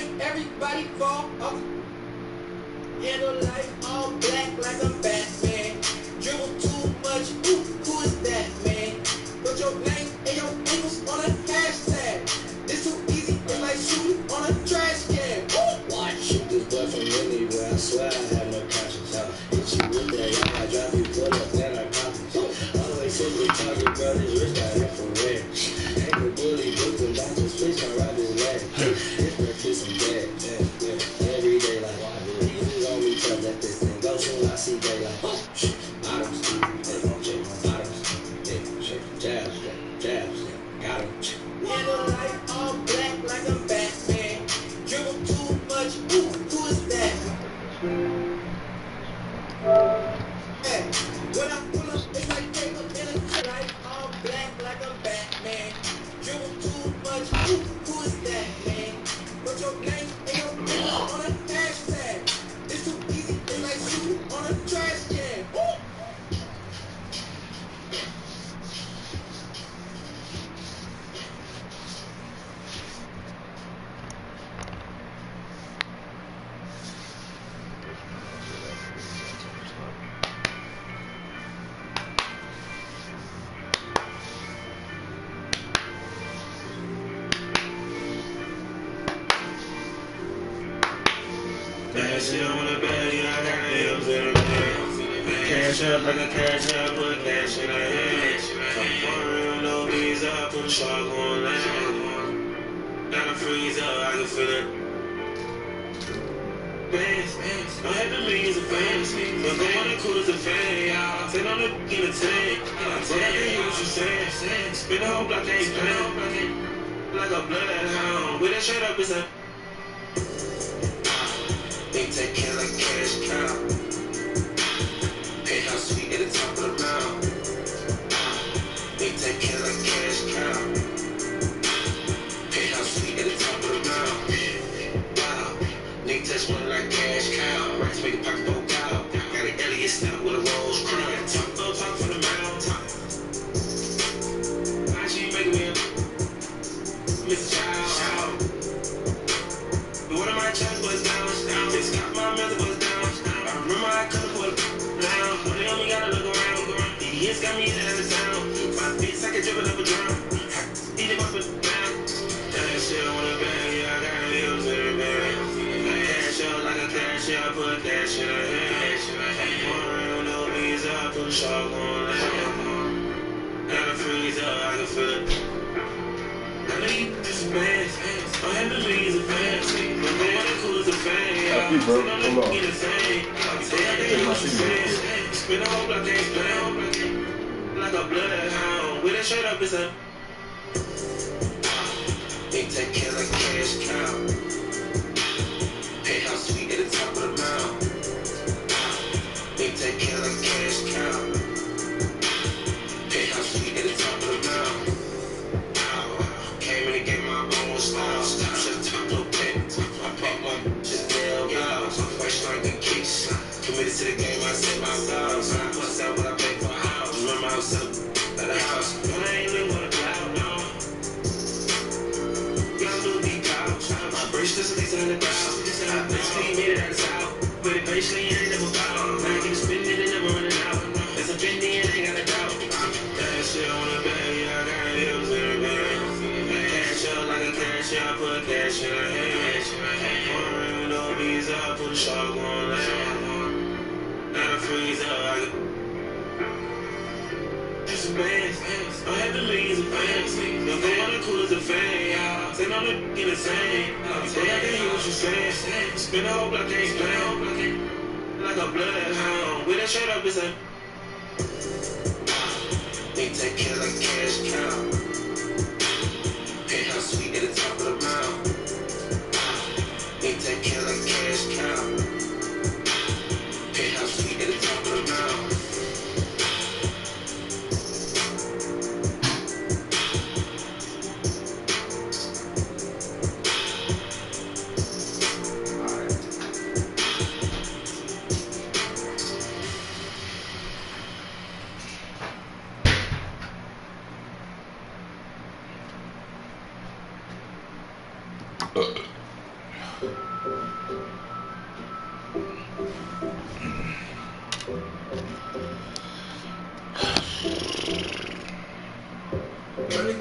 make everybody fall off. Handle life all black like I'm Batman. Dribble too much, ooh, who is that, man? Put your name and your ankles on a hashtag. It's too easy, it's like shooting on a trash can. Woo! Watch, shoot this boy from anywhere, I swear I have no conscience. Hit you with that, y'all, I drop you, pull up, then I copy. Always simply talking, bro, this rich guy here for real. Ain't the bully, looking back to switch, I ride his leg. This breath to some dead, every day like, why do you on me, tell that this thing go soon, I see daylight. Bottoms, jabs, got him. Handle life all black like I'm Batman. Dribble too much, ooh, who is that? Hey, when I pull up, it's like paper in a life all black like I'm Batman. Dribble too much, ooh, who is that, man? Put your name and your ankles on a hashtag. It's too easy, it's like shooting on a trash can. Woo! Bad shit on the bag, yeah, I got M's in the bag. Cash up like a cash up, put cash in the head. I'm real, no visa, put shark on land. Got a freezer, I can feel it. Bands, I'm having millions of fans. But go on and cool as a fan, y'all. Take on the in the tank. But I can hear what you saying. Spin the whole block, ain't playing. Like a bloodhound. With that straight up, it's a. They take care like cash cow. Penthouse suite at the top of the mountain. They take care like cash cow. Penthouse suite at the top of the mountain. Wow, nigga touch money like cash cow. Rats make a pocket poke out. Got an Elliott snap with a Rolls crown. Top from the mountain. Why she making me a Mr. Child? But one of my choice was down. Just got my mother was down. I remember I couldn't put it down. When they only gotta look around. The years got me out of town. 5 feet, I can drip it up a drum. Eat it up and down. That shit on the bag, yeah, I got M's in the bag. Cash up like a cash up, put cash in the head. One real, no visa, put shark on land. Got a freezer, I can feel it. I need this man. I'm having millions of fans. But no one cool as a fan. Happy, bro. Hold on. Take my CD. Spin the whole block, ain't playing. Like a bloodhound. With that straight up, it's a. They take care like cash cow. Penthouse suite at the top of the mountain. They take care like cash cow. Penthouse suite at the top of the mountain. Came in and get my own style. Shut top no pit. I pop my just damn loud. Fresh like a kicks. Committed to the game, I set my vows. I bust out what I paid for a house. Remember I was up at the house. But I ain't living with a cloud, no. Got a little deep couch. My bracelets at least 100,000. I basically made it out of south. But it basically ain't never found. Now I keep spending it and never running out. It's a penny and I ain't got a doubt. That shit on the bag, yeah, I got M's in the bag. Like a cash, I put cash in the head. One real, no visa, put a shark on land. Got a freezer, I can. Just a band. I'm having millions of fans. But go on and cool as a fan. Say no to get the same. Say I can hear what you saying. Spin the whole block, ain't playing. Like a bloodhound. With that straight up, it's a. They take care like cash cow. Penthouse suite at the top of the mountain. They take care like cash cow. Penthouse suite at the top of the mountain.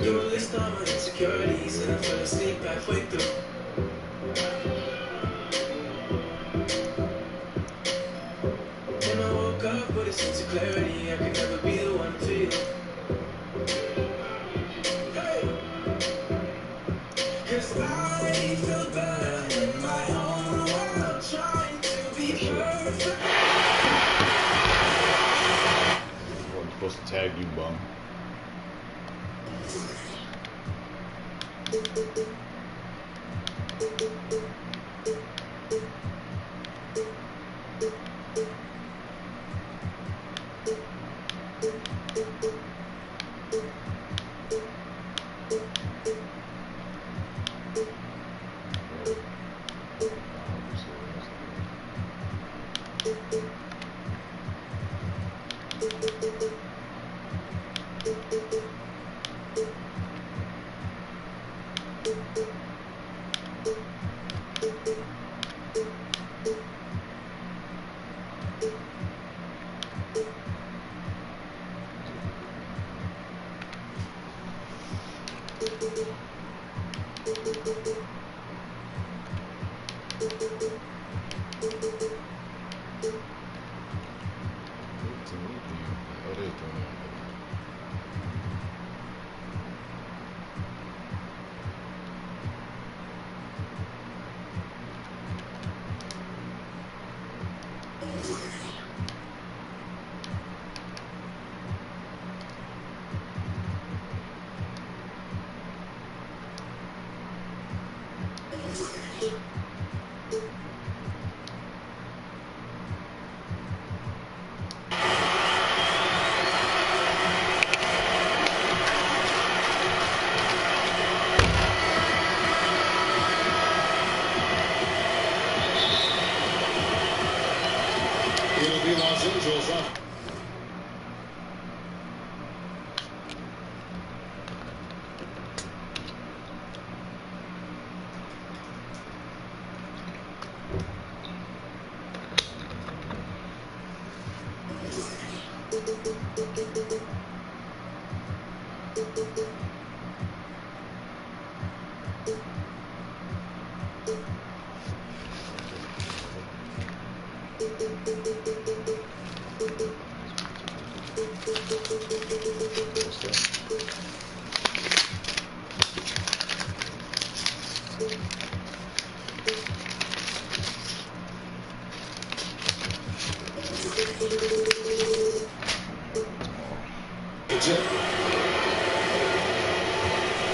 You released all my insecurities and I fell asleep halfway through. Then I woke up with a sense of clarity. I could never be the one for you. Hey! 'Cause I feel bad in my own world, trying to be perfect. I'm supposed to tag you, bum. It'll be Los Angeles up.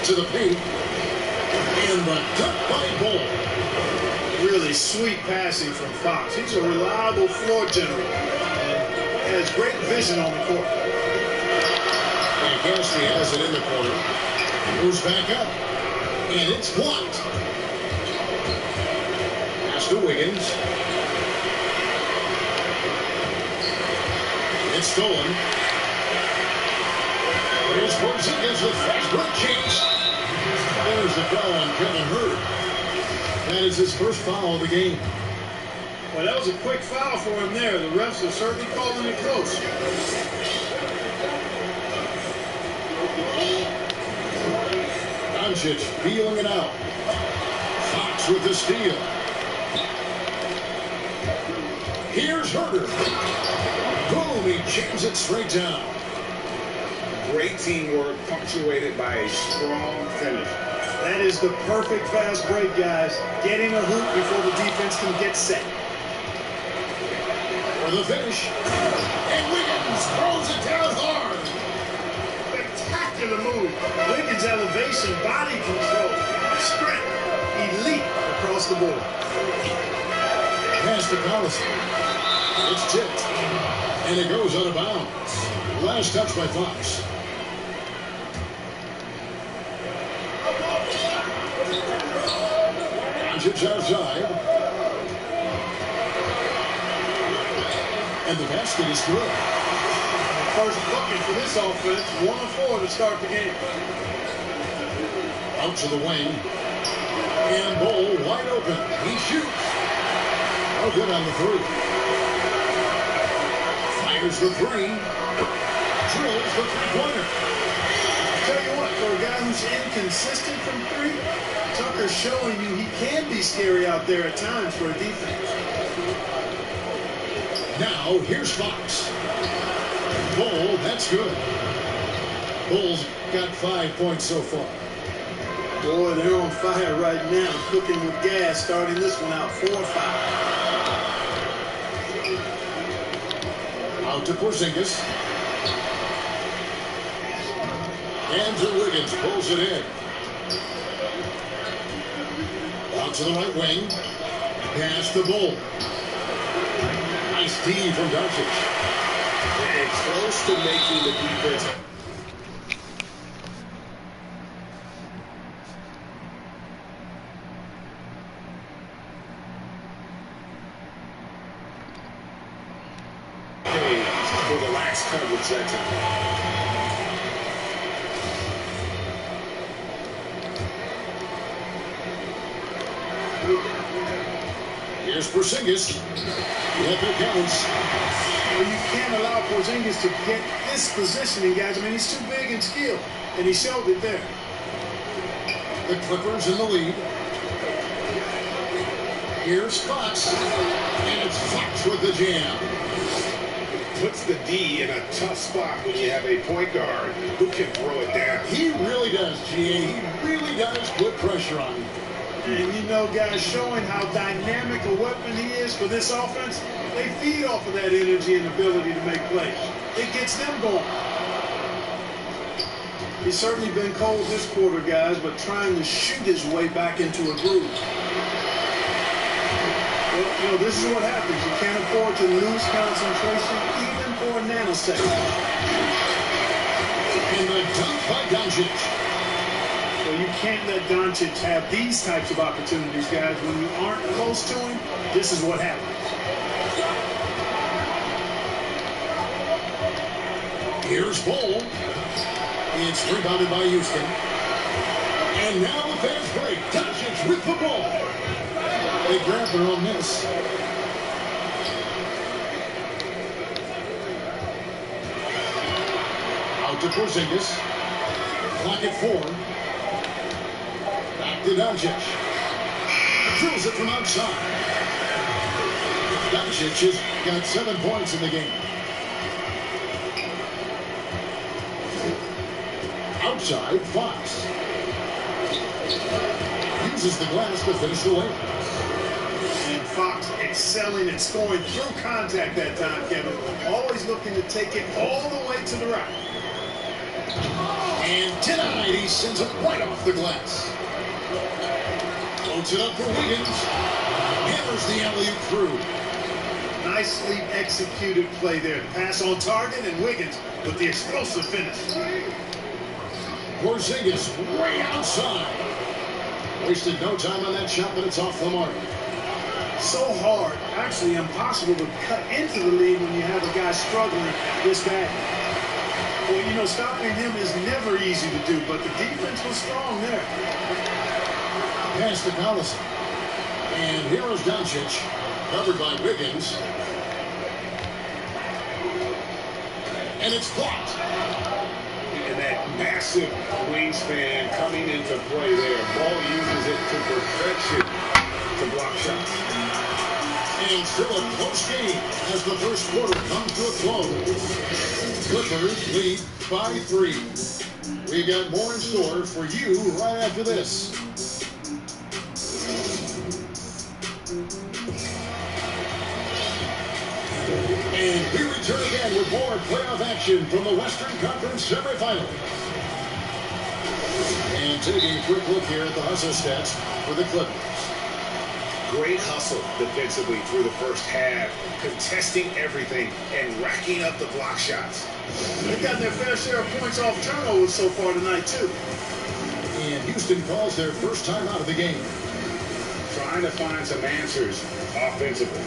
To the paint, and the cut by Ball. Really sweet passing from Fox. He's a reliable floor general and has great vision on the court. And Cassidy has it in the corner. Moves back up, and it's blocked. Pass to Wiggins. It's stolen. Here's Porzingis with fast break chase. There's the foul on Kevin Hurd. That is his first foul of the game. Well, that was a quick foul for him there. The refs are certainly calling it close. Doncic feeling it out. Fox with the steal. Here's Herder. Boom, he jams it straight down. Great teamwork punctuated by a strong finish. That is the perfect fast break, guys. Getting a hoop before the defense can get set. For the finish. And Wiggins throws it down hard. Spectacular move. Wiggins' elevation, body control, strength, elite across the board. Pass to Collison. It's tipped. And it goes out of bounds. Last touch by Fox. Doncic outside. And the basket is good. First bucket for this offense, 1 of 4 to start the game. Out to the wing. And Ball wide open. He shoots. Oh, good on the three. Fires the three. Drills the three-pointer. Tell you what, For a guy who's inconsistent from three, Tucker's showing you he can be scary out there at times for a defense. Now, here's Fox. Bull, that's good. Bull's got 5 points so far. Boy, they're on fire right now, cooking with gas, starting this one out 4-5. Out to Porzingis. Andrew Wiggins pulls it in. Out to the right wing. Pass the Bull. Nice D from Doncic. And close to making the defense. For the lax coverage that time. Here's Porzingis. Yep, it counts. Well, you can't allow Porzingis to get this positioning, guys. I mean, he's too big and skilled, and he showed it there. The Clippers in the lead. Here's Fox. And it's Fox with the jam. Puts the D in a tough spot when you have a point guard who can throw it down. He really does, GA. He really does put pressure on him. And you know, guys, showing how dynamic a weapon he is for this offense, they feed off of that energy and ability to make plays. It gets them going. He's certainly been cold this quarter, guys, but trying to shoot his way back into a groove. Well, you know, this is what happens. You can't afford to lose concentration even for a nanosecond. And the dunk by Doncic. Well, you can't let Doncic have these types of opportunities, guys. When you aren't close to him, this is what happens. Here's Bull. It's rebounded by Houston. And now the fast break. Doncic with the ball. They grab their own miss. Out to Porzingis. Clock at 4. Back to Doncic. Drills it from outside. Doncic has got 7 points in the game. Outside, Fox. Uses the glass to finish the layup. And Fox excelling at scoring through contact that time, Kevin. Always looking to take it all the way to the right. And tonight he sends it right off the glass. Floats it up for Wiggins. Hammers the alley-oop through. Nicely executed play there. Pass on target, and Wiggins with the explosive finish. Porzingis way outside. Wasted no time on that shot, but it's off the mark. So hard, actually impossible to cut into the lead when you have a guy struggling this bad. Well, you know, stopping him is never easy to do, but the defense was strong there. Pass to Collison. And here is Doncic, covered by Wiggins. And it's blocked. And that massive wingspan coming into play there. Ball uses it to perfection to block shots. And still a close game as the first quarter comes to a close. Clippers lead by 3. We got more in store for you right after this. And we return again with more playoff action from the Western Conference semifinal. And taking a quick look here at the hustle stats for the Clippers. Great hustle defensively through the first half, contesting everything and racking up the block shots. They've gotten their fair share of points off turnovers so far tonight, too. And Houston calls their first time out of the game. Trying to find some answers offensively.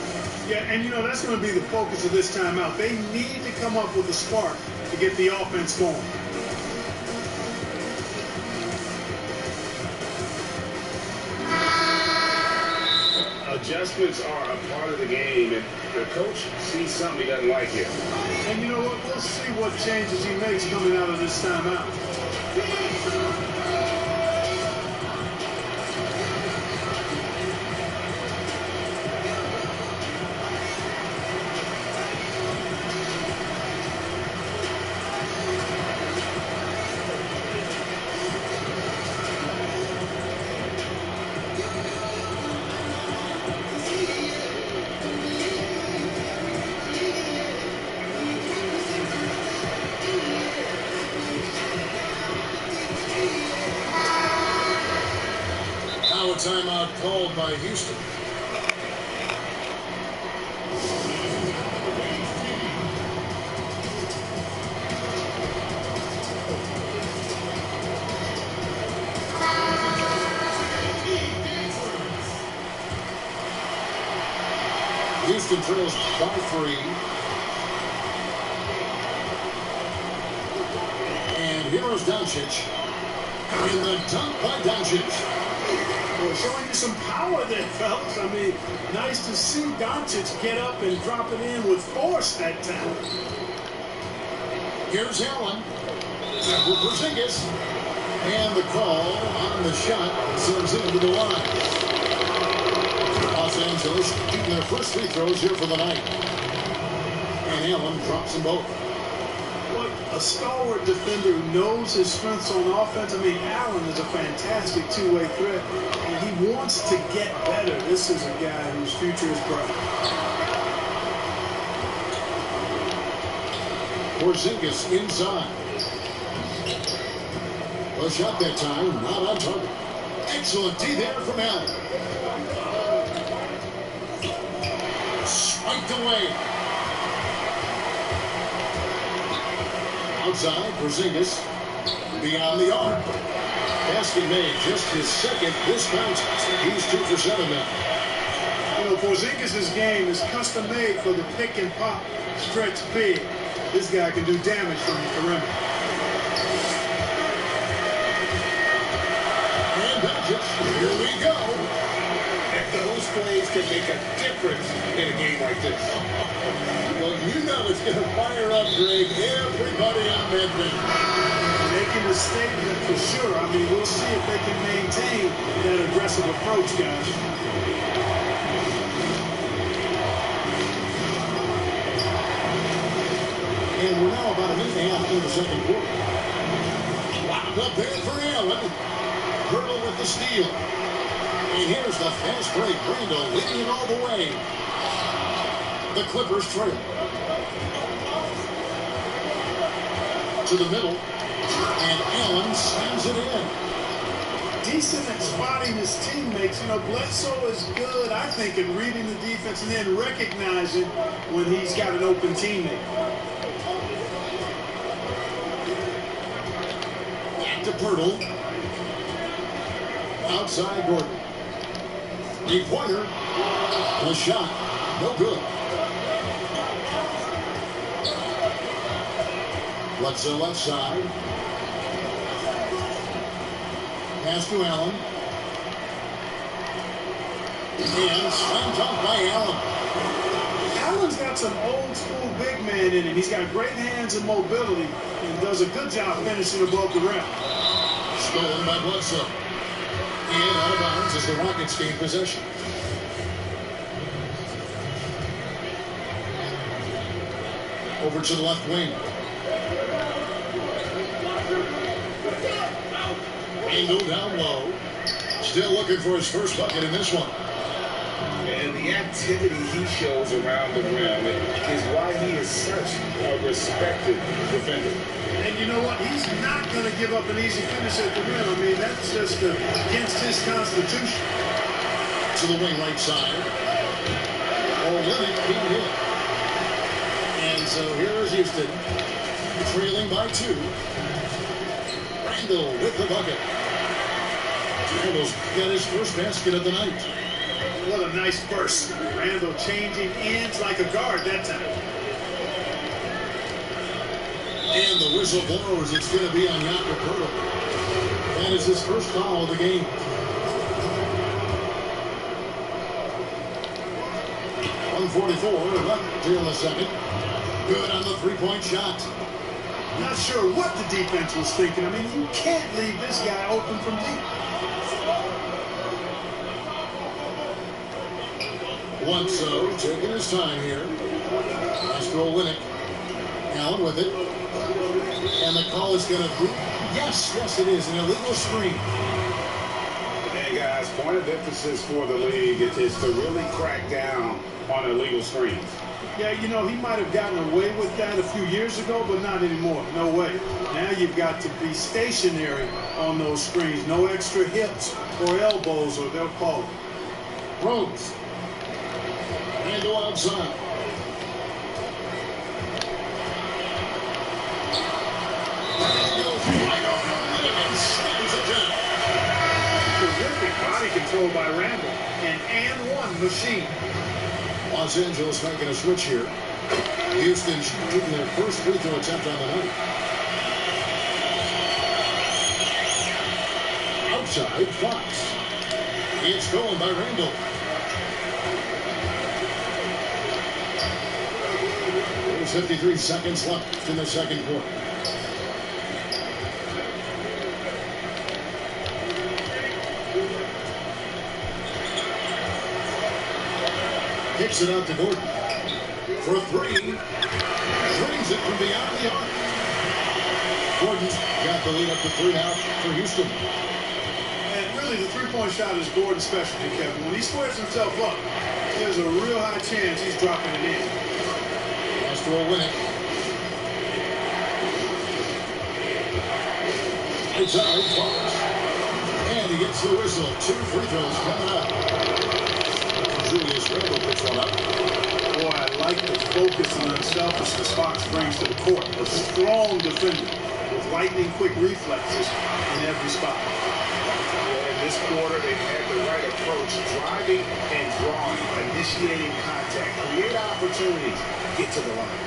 Yeah, and you know, that's going to be the focus of this timeout. They need to come up with a spark to get the offense going. Adjustments are a part of the game, and the coach sees something he doesn't like here. And you know what? We'll see what changes he makes coming out of this timeout. Now a timeout called by Houston. Houston trails by 3. And here is Doncic. In the dunk by Doncic. Well, showing you some power there, fellas. I mean, nice to see Doncic get up and drop it in with force that time. Here's Allen. For Porzingis. And the call on the shot sends it into the line. Los Angeles keeping their first free throws here for the night. And Allen drops them both. What a stalwart defender who knows his strengths on offense. I mean, Allen is a fantastic two-way threat, and he wants to get better. This is a guy whose future is bright. Porzingis inside. A shot that time, not on target. Excellent D there from Allen. Spiked away. Outside, Porzingis beyond the arc. Basket made, just his second. This counts. He's 2 for 7 now. You know, Porzingis' game is custom made for the pick and pop stretch big. This guy can do damage from the perimeter. And Doncic, here we go. And those plays can make a difference in a game like this. Well, you know it's going to fire up, Greg. Everybody on that bench. Making a statement for sure. I mean, we'll see if they can maintain that aggressive approach, guys. And we're now about a minute and a half into the second quarter. Wound up there for Allen. Hurdle with the steal. And here's the fast break. Randall leading it all the way. The Clippers trail. To the middle. And Allen slams it in. Decent at spotting his teammates. You know, Bledsoe is good, I think, in reading the defense and then recognizing when he's got an open teammate. Back to Pirtle. Outside Gordon. Three-pointer. The shot. No good. Bledsoe left side. Pass to Allen. And slam dunk by Allen. Allen's got some old school big man in him. He's got great hands and mobility and does a good job finishing above the rim. Stolen by Bledsoe. And out of bounds as the Rockets gain possession. Over to the left wing. Angle down low. Still looking for his first bucket in this one. And the activity he shows around the rim is why he is such a respected defender. And you know what? He's not going to give up an easy finish at the rim. I mean, that's just against his constitution. To the wing right side. Olynyk being hit. And so here is Houston. Trailing by 2. Randall with the bucket. Randall's got his first basket of the night. What a nice burst. Randall changing ends like a guard that time. And the whistle blows. It's going to be on Jakob Poeltl. That is his first foul of the game. .144 left here in the second. Good on the three-point shot. Not sure what the defense was thinking. I mean, you can't leave this guy open from deep. 1-0, taking his time here. Astro Winnick. Allen with it. And the call is going to be, yes, it is, an illegal screen. Hey guys, point of emphasis for the league is to really crack down on illegal screens. Yeah, you know, he might have gotten away with that a few years ago, but not anymore. No way. Now you've got to be stationary on those screens. No extra hips or elbows, or they'll call it. Rose. And go outside. Terrific body control by Randall. An and one machine. Los Angeles making a switch here. Houston shooting their first free throw attempt on the night. Outside, Fox. It's stolen by Randall. There's 53 seconds left in the second quarter. Kicks it out to Gordon. For three. Drains it from beyond the arc. Gordon's got the lead up to 3 now for Houston. And really, the three-point shot is Gordon's specialty, Kevin. When he squares himself up, there's a real high chance he's dropping it in. Astro Winnick. It's out, Fox. And he gets the whistle. 2 free throws coming up. Julius Randle picks one up. Boy, I like the focus and unselfishness Fox brings to the court. A strong defender with lightning-quick reflexes in every spot. Yeah, in this quarter, they've had the right approach, driving and drawing, initiating contact, create opportunities, get to the line.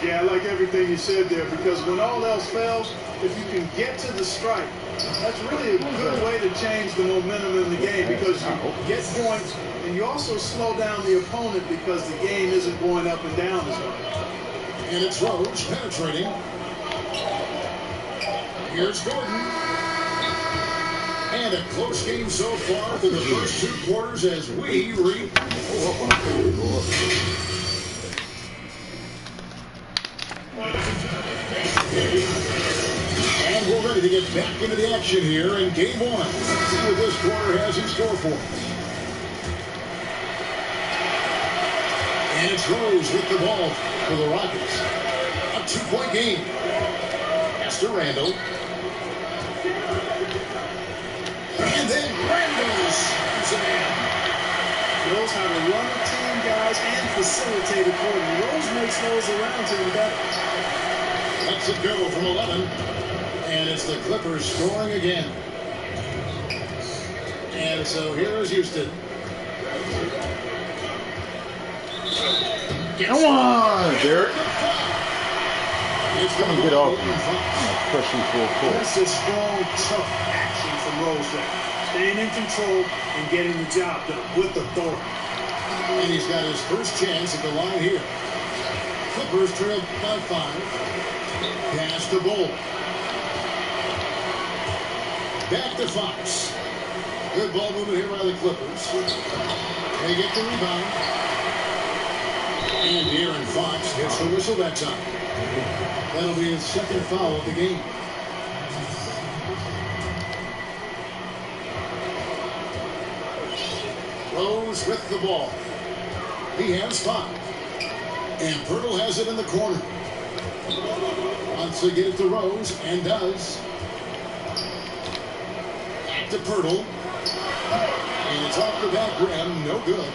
Yeah, I like everything you said there, because when all else fails, if you can get to the strike, that's really a good way to change the momentum in the game, because you get points and you also slow down the opponent because the game isn't going up and down as much. And it's Rose penetrating. Here's Gordon. And a close game so far through the first 2 quarters as we read. And we're ready to get back into the action here in game 1. Let's see what this quarter has in store for us. And it's Rose with the ball for the Rockets. A 2-point game. Pass to Randall. And then Randall slams it in. Knows how to run the team, guys, and facilitate accordingly. Rose makes those around him better. Lets it go from 11. And it's the Clippers scoring again. And so here is Houston. Come on, Derek. It's Come going on, to get off. me. Pressing full court. That's a strong, tough action from Rose there. Staying in control and getting the job done with authority. And he's got his first chance at the line here. Clippers trail by 5. Pass to Bull. Back to Fox. Good ball movement here by the Clippers. They get the rebound. And De'Aaron Fox gets the whistle that time. That'll be his second foul of the game. Rose with the ball. He has 5. And Pirtle has it in the corner. Wants to get it to Rose, and does. Back to Pirtle. And it's off the back rim, no good.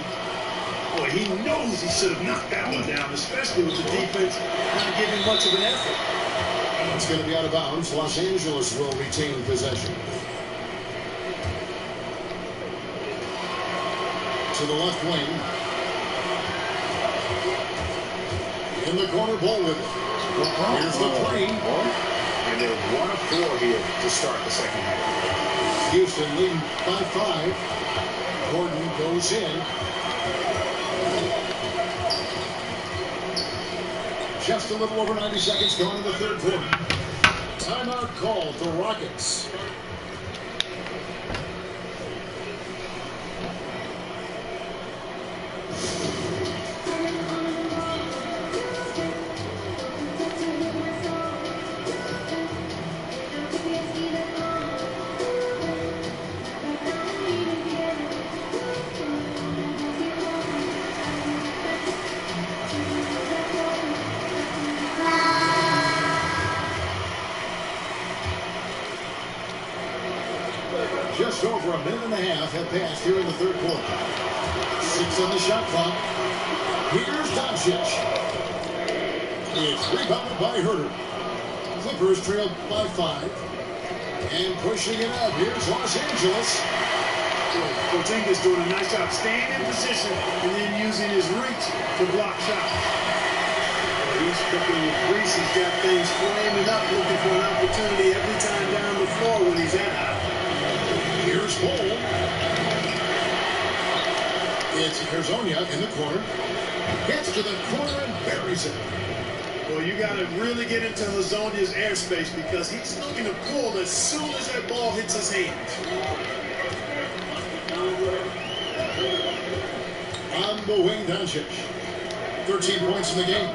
Boy, he knows he should have knocked that one down, especially with the defense not giving much of an effort. It's going to be out of bounds. Los Angeles will retain possession. To the left wing. In the corner, Ball with it. Here's the three. And they're 1 of 4 here to start the second half. Houston leading by 5. Gordon goes in. Just a little over 90 seconds gone in the third quarter. Timeout called the Rockets. Just over a minute and a half have passed here in the third quarter. 6 on the shot clock. Here's Doncic. It's rebounded by Herter. Clippers trailed by 5. And pushing it up. Here's Los Angeles. Porzingis doing a nice job staying in position and then using his reach to block shots. He's cooking with grease. He's got things flaming up, looking for an opportunity every time down the floor when he's at it. Here's Bol. It's Hezonja in the corner. Gets to the corner and buries it. Well, you got to really get into Hezonja's airspace because he's looking to pull as soon as that ball hits his hands. On the wing, Doncic. 13 points in the game.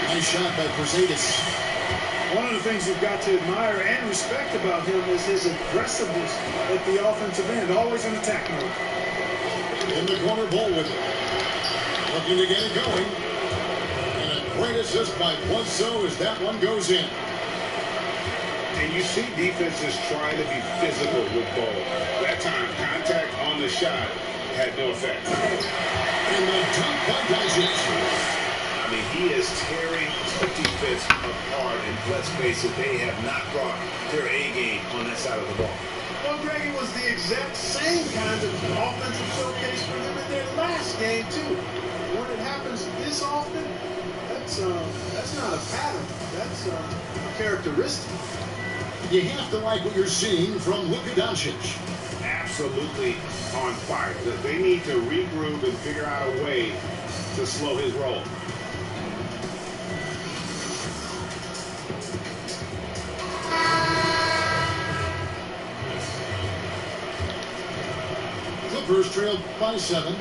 Nice shot by Porzingis. One of the things you've got to admire and respect about him is his aggressiveness at the offensive end, always in attack mode. In the corner, Bol with it. Looking to get it going. And a great assist by Bledsoe as that one goes in. And you see defenses trying to be physical with Bol. That time, contact on the shot had no effect. And the dunk by Doncic. I mean, he is tearing the defense apart in flood spaces. They have not brought their A game on that side of the ball. Well, Greg, it was the exact same kind of offensive showcase for them in their last game, too. When it happens this often, that's not a pattern. That's a characteristic. You have to like what you're seeing from Luka Doncic. Absolutely on fire. They need to regroup and figure out a way to slow his roll. Clippers trailed by 7.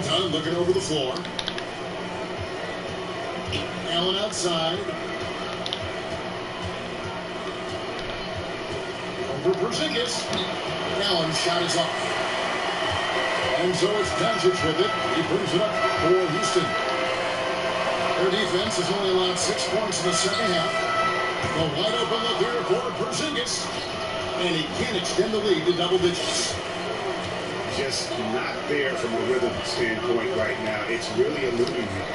Dunn looking over the floor. Allen outside. Over Porzingis. Allen's shot is off. And so it's Doncic with it. He brings it up for Houston. Their defense has only allowed 6 points in the second half. The wide open look here for Porzingis. And he can't extend the lead to double digits. Just not there from a rhythm standpoint right now. It's really eluding him.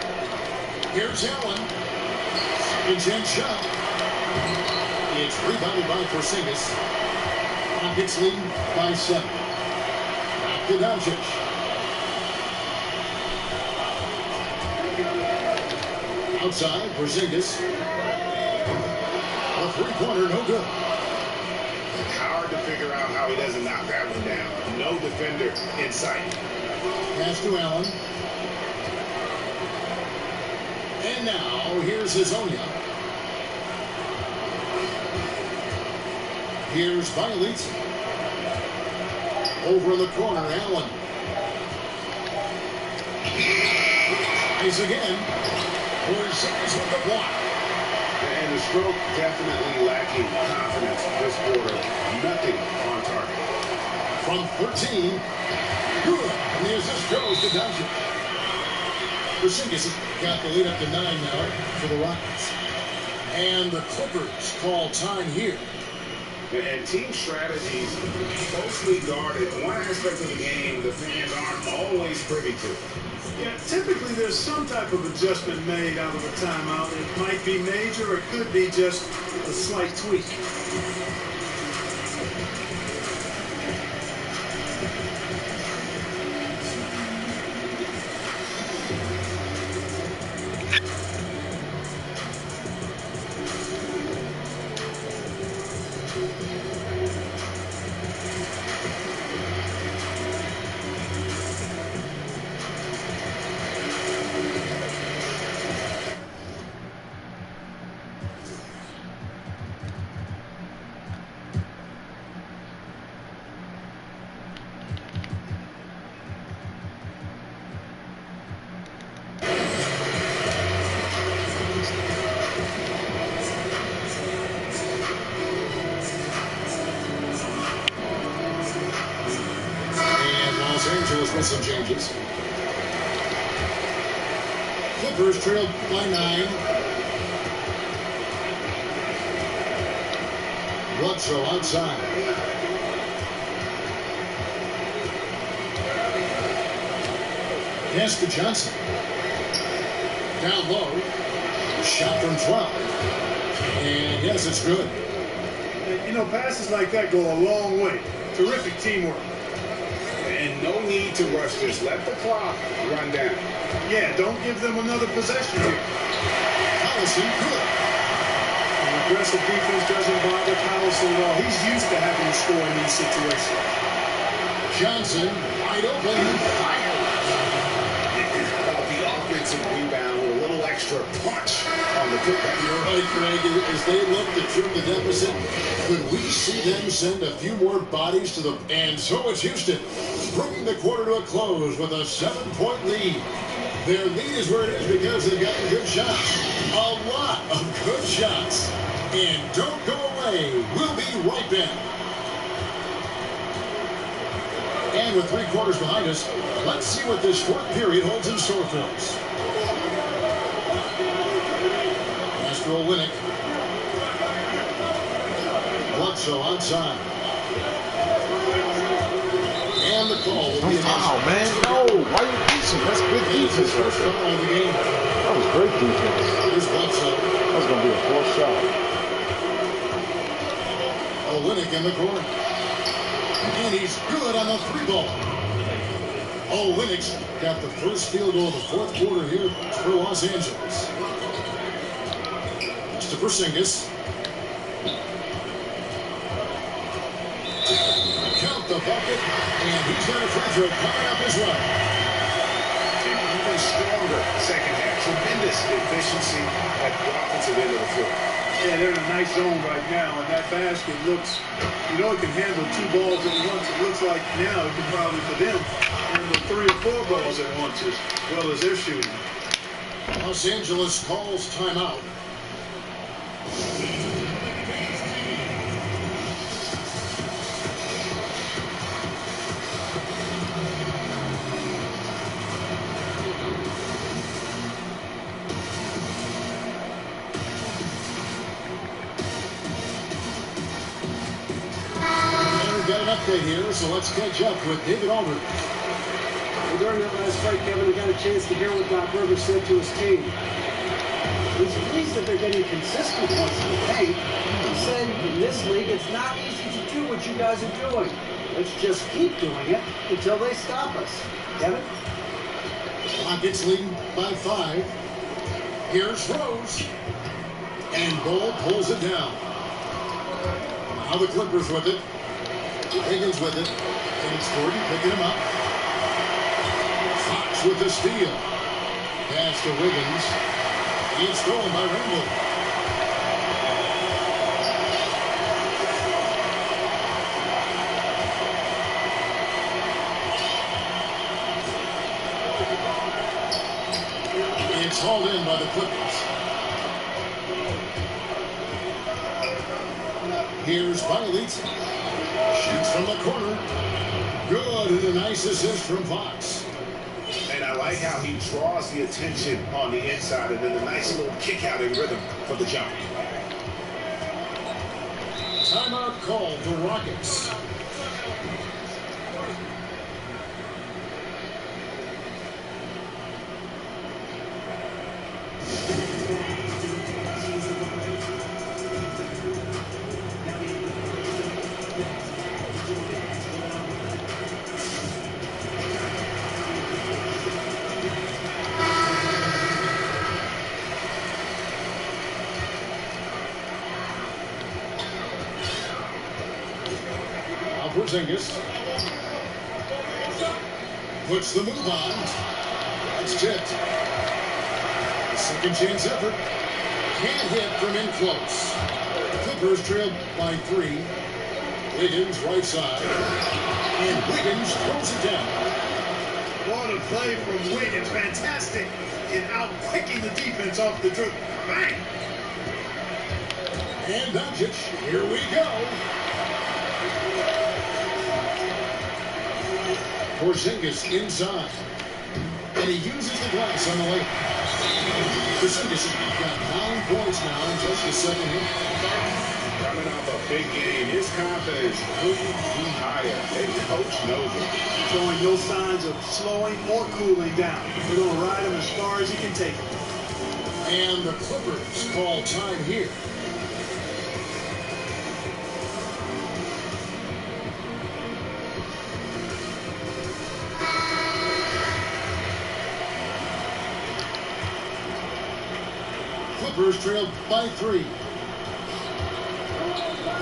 Here's Allen. Intense shot. It's rebounded by Porzingis. Rockets leading by 7. Back to Doncic. Outside, Porzingis. A three-pointer, no good. It's hard to figure out how he doesn't knock that one down. No defender in sight. Pass to Allen. And now, here's Hezonja. Here's Violet. Over in the corner, Allen. Tries again. Porzingis with the block. And the stroke definitely lacking confidence this quarter. Nothing on target. From 13. Good. And the assist goes to Doncic. Porzingis has got the lead up to 9 now for the Rockets. And the Clippers call time here. And team strategies closely guarded. One aspect of the game the fans aren't always privy to. Yeah, typically there's some type of adjustment made out of a timeout. It might be major or it could be just a slight tweak. Los Angeles with some changes. Clippers trailed by 9. Bledsoe outside. Pass to Johnson. Down low. Shot from 12. And yes, it's good. You know, passes like that go a long way. Terrific teamwork. And no need to rush this. Let the clock run down. Yeah, don't give them another possession here. Collison good. An aggressive defense doesn't bother Collison at all. He's used to having to score in these situations. Johnson wide open. Fires. The offensive rebound with a little extra punch on the putback. You're right, Craig. As they look to trim the deficit, could we see them send a few more bodies to the... And so it's Houston, bringing the quarter to a close with a 7-point lead. Their lead is where it is because they've gotten good shots. A lot of good shots. And don't go away. We'll be right back. And with 3 quarters behind us, let's see what this fourth period holds in store for us. Astro Winnick. Bledsoe outside. And the call will be Wow, man. No. Why are you pushing? That's good defense right there. of the game. That was great defense. Here's Bledsoe. That was going to be a 4th shot. Winnick in the corner. And he's good on the 3-ball. Winnick's got the first field goal of the 4th quarter here for Los Angeles. To Porzingis. Count the bucket, and he's got a free throw coming up as well. An even stronger second half. Tremendous efficiency at the offensive end of the floor. Yeah, they're in a nice zone right now, and that basket looks, you know, it can handle 2 balls at once. It looks like now it can probably, for them, handle 3 or 4 balls at once as well as they're shooting. Los Angeles calls timeout. Update here, so let's catch up with David Aldridge. Well, during that last break, Kevin, we got a chance to hear what Doc Rivers said to his team. He's pleased that they're getting consistent points in the paint. He said, in this league, it's not easy to do what you guys are doing. Let's just keep doing it until they stop us. Kevin? Rockets leading by 5. Here's Rose. And Ball pulls it down. Now the Clippers with it. Higgins with it. And it's Gordon picking him up. Fox with the steal. Pass to Wiggins. It's stolen by Randall. It's hauled in by the Clippers. Here's Bielitz. Shoots from the corner. Good, and a nice assist from Fox. And I like how he draws the attention on the inside and then a nice little kick out in rhythm for the jump. Timeout call for Rockets. Porzingis puts the move on. That's tipped. The second chance effort. Can't hit from in close. Clippers trailed by 3. Wiggins right side. And Wiggins throws it down. What a play from Wiggins. Fantastic in out-picking the defense off the dribble. Bang! And Doncic, here we go. Porzingis inside. And he uses the glass on the lane. Porzingis got 9 points now in just the second half. Coming off a big game, his confidence couldn't be higher. And the coach knows it. Showing no signs of slowing or cooling down. They're going to ride him as far as he can take him. And the Clippers call time here. Clippers trailed by 3.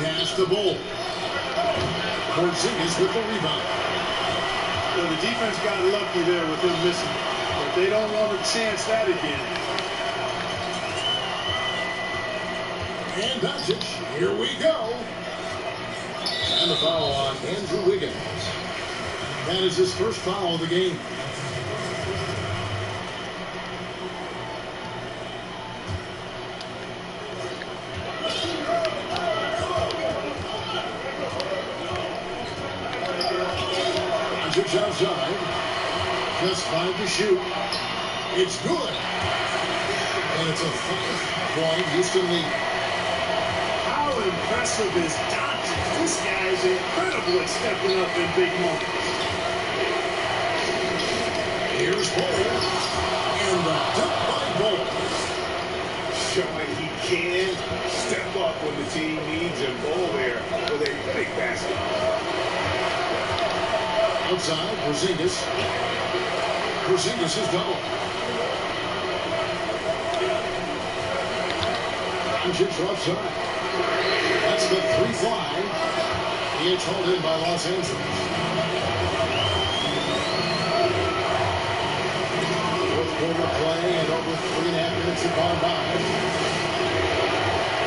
Pass the Bull. Porzingis with the rebound. So the defense got lucky there with him missing. But they don't want to chance that again. And Doncic, here we go. And the foul on Andrew Wiggins. That is his first foul of the game. Doncic outside. Just 5 to shoot. It's good. And it's a 5-point Houston lead. How impressive is Doncic? This guy is incredible at stepping up in big moments. Here's Bull. And the dunk by Bull. Showing he can step up when the team needs him. Bull there with a big basket. Outside, Porzingis. Porzingis is double. Doncic outside. That's the 3 fly. He is hauled in by Los Angeles. Fourth quarter play and over 3.5 minutes have gone by.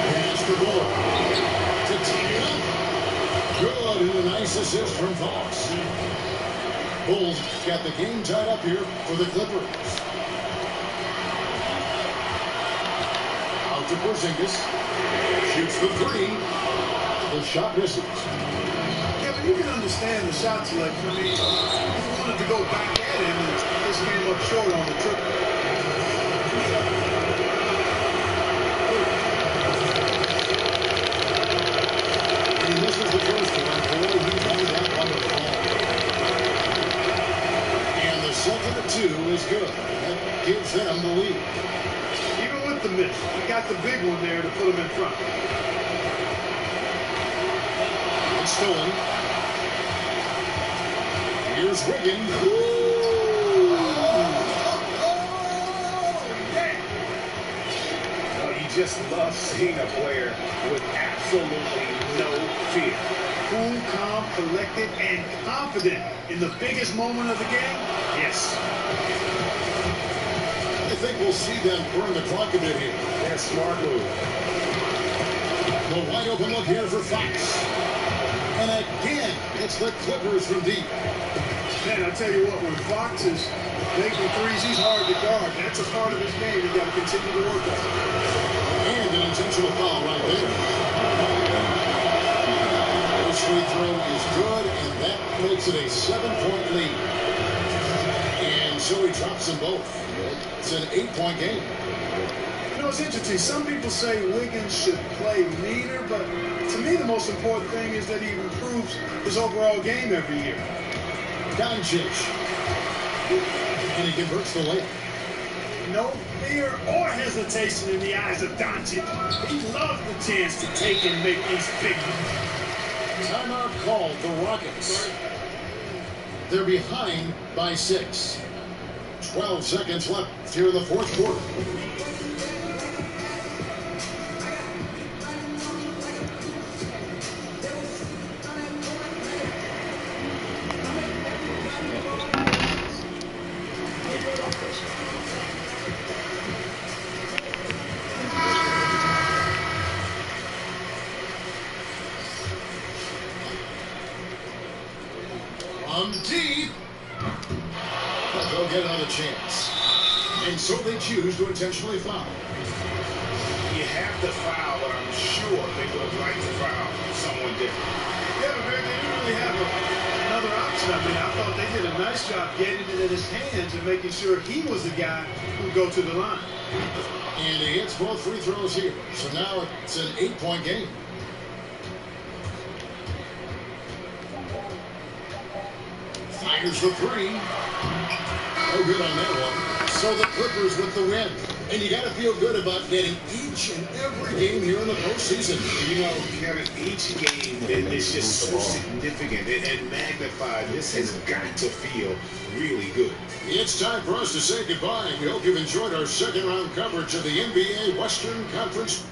Pass the Bull. To Tatum. Good, and a nice assist from Fox. Bulls got the game tied up here for the Clippers. Out to Porzingis. Shoots the 3. The shot misses. Kevin, you can understand the shot selection. I mean, he wanted to go back at him and just came up short on the triple. He misses the first one. Boy, he made that one to fall. And the second of 2 is good. That gives them the lead. Even with the miss, he got the big one there to put him in front. It's stolen. Here's Wiggins. Well, you just love seeing a player with absolutely no fear. Cool, calm, collected, and confident in the biggest moment of the game? Yes. I think we'll see them burn the clock a bit here. That's smart move. The wide open look here for Fox. And again, it's the Clippers from deep. Man, I tell you what, when Fox is making threes, he's hard to guard. That's a part of his game you got to continue to work on. And an intentional foul right there. This free throw is good, and that makes it a 7-point lead. And so he drops them both. It's an 8-point game. You know, it's interesting. Some people say Wiggins should play leaner, but to me the most important thing is that he improves his overall game every year. Doncic. And he converts the layup. No fear or hesitation in the eyes of Doncic. He loves the chance to take and make these big moves. Timeout called the Rockets. They're behind by 6. 12 seconds left here in the fourth quarter. Deep. But they'll get another chance. And so they choose to intentionally foul. You have to foul, but I'm sure they would have liked to foul someone different. Yeah, but they didn't really have another option. I mean, I thought they did a nice job getting it in his hands and making sure he was the guy who would go to the line. And he hits both free throws here. So now it's an 8-point game. Fires the three. No good on that one. So the Clippers with the win. And you got to feel good about getting each and every game here in the postseason. You know, Kevin, each game is just so significant and magnified. This has got to feel really good. It's time for us to say goodbye. We hope you've enjoyed our second round coverage of the NBA Western Conference.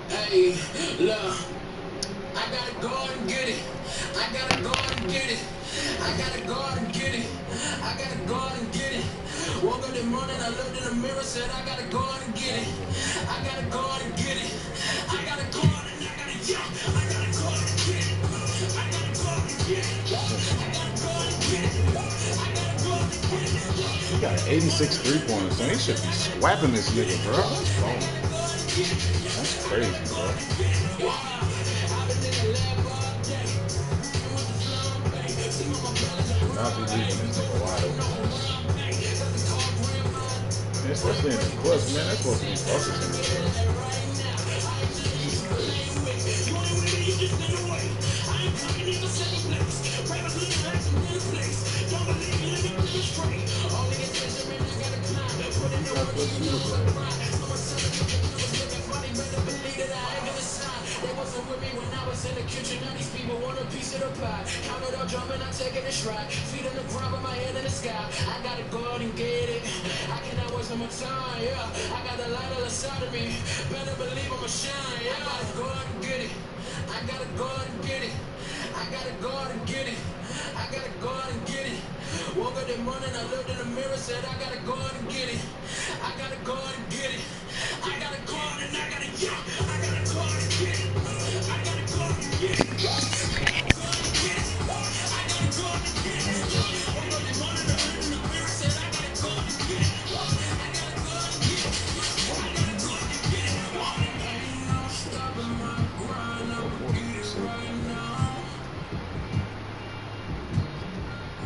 Hey, look, I gotta go and get it. I gotta go and get it. I gotta go and get it. I gotta go and get it. Woke up this morning, I looked in the mirror, said I gotta go and get it. I gotta go and get it. I gotta go and I gotta jump. I gotta go and get it. I gotta go and get it. I gotta go and get it. I gotta go and get it. He got 86 3-pointers, man. He should be swapping this nigga, bro. That's crazy, bro. Not be leaving this nigga wide open. Man, especially in the clutch, man. That's supposed to be buckets in the clutch. They wasn't with me when I was in the kitchen. Now these people want a piece of the pie. Counted up drumming, I'm taking a stride. Feet on the ground, but my head in the sky. I gotta go out and get it. I cannot waste no more time, yeah. I got the light on the side of me. Better believe I'ma shine, yeah. I gotta go out and get it. I gotta go out and get it. I gotta go out and get it. I gotta go out and get it. Woke up this morning, I looked in the mirror, said I gotta go out and get it. I gotta go out and get it. I gotta go out and I gotta jump. I gotta go out and get it. I gotta go out and get it. I gotta go out and get it. I gotta go out and get it. Woke up this morning, I looked in the mirror, said I gotta go out and get it. I gotta go out and get it. I gotta go out and get it. Ain't no stopping my grind, I'ma get it right now.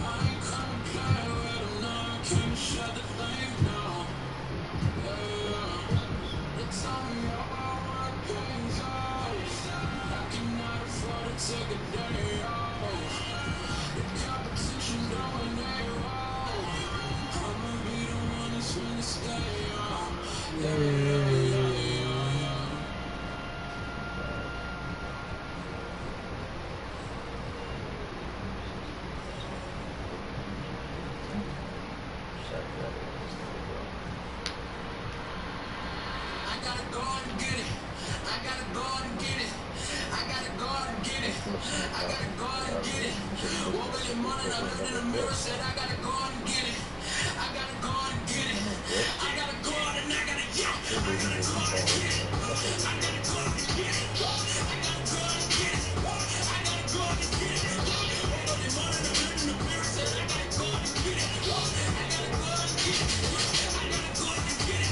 I ain't come to play with them now, can't shut the thing down. They tell me all my pains off. I cannot afford to take a day off. The competition going AWOL. I'ma be the one that's gonna stay on. I gotta go and get it. I gotta go and get it. I gotta go and get it. I gotta go and get it. Woke up in the morning, I looked in the mirror, said I gotta go and get it. I gotta go and get it. I gotta go out and I gotta jump. I gotta go and get it. I gotta go and get it. I gotta go and get it. I gotta go and get it. Woke up in the morning, I looked in the mirror, said I gotta go and get it. I gotta go and get it. I gotta go and get it.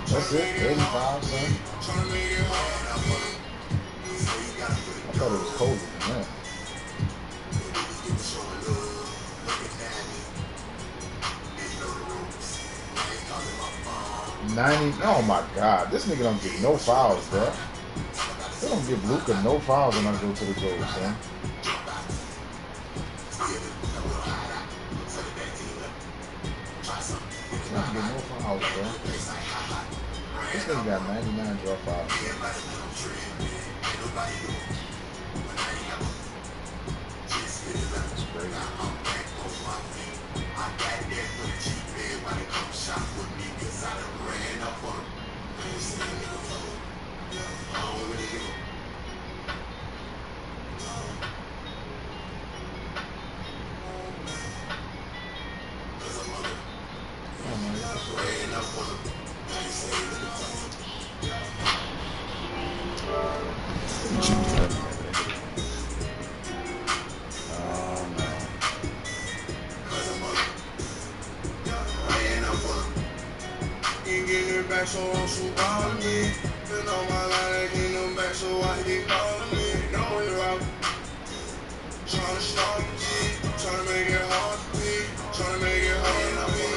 That's it, 85, son. I thought it was colder than that. 90. Oh my God, this nigga don't get no fouls, bro. They don't give Luka no fouls when I go to the goal, son. They don't get no fouls, bro. This nigga got 99 draw fouls. That's crazy. Back, so won't you bother me? Been on my line, ain't getting them back, so why you calling me? Know you're out. Tryna start the G, tryna make it hard to be, tryna make it hard to be.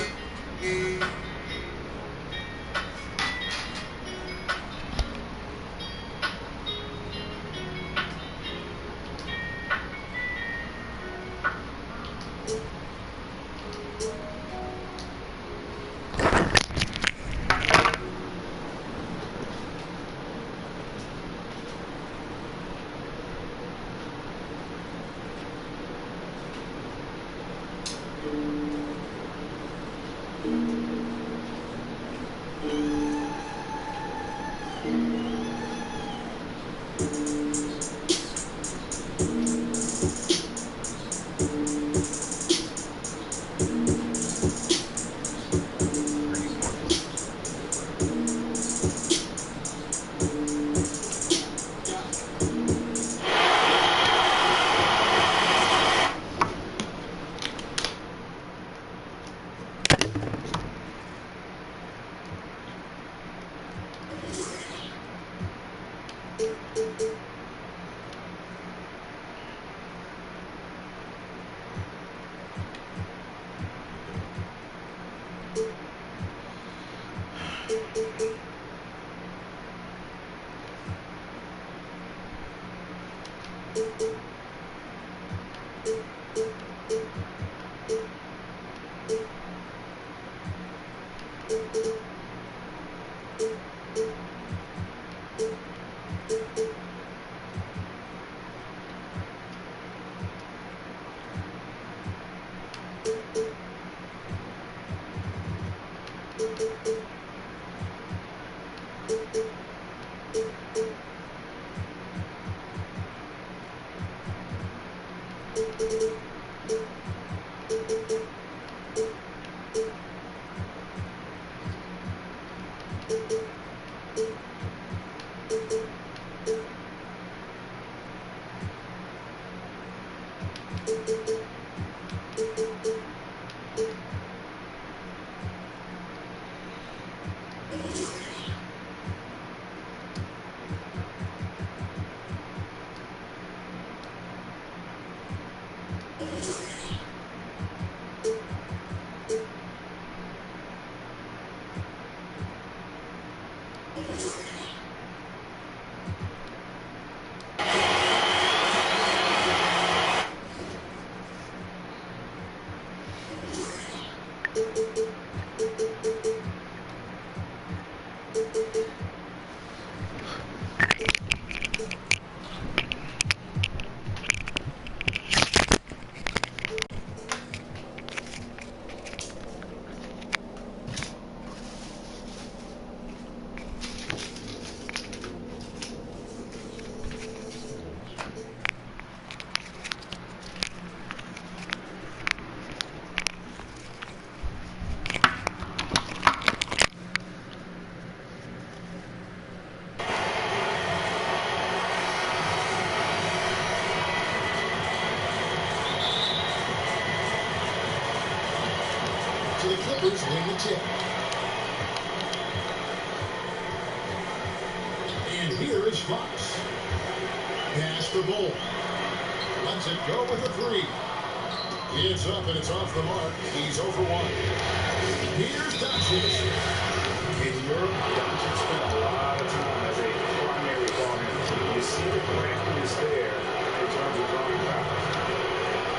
So the Clippers win the tip. And here is Fox. Pass for Bull. Lets it go with a three. It's up and it's off the mark. He's over one. Here's Doncic. In Europe, Doncic spent a lot of time as a primary ball handler. You see the craft is there in terms of drawing fouls.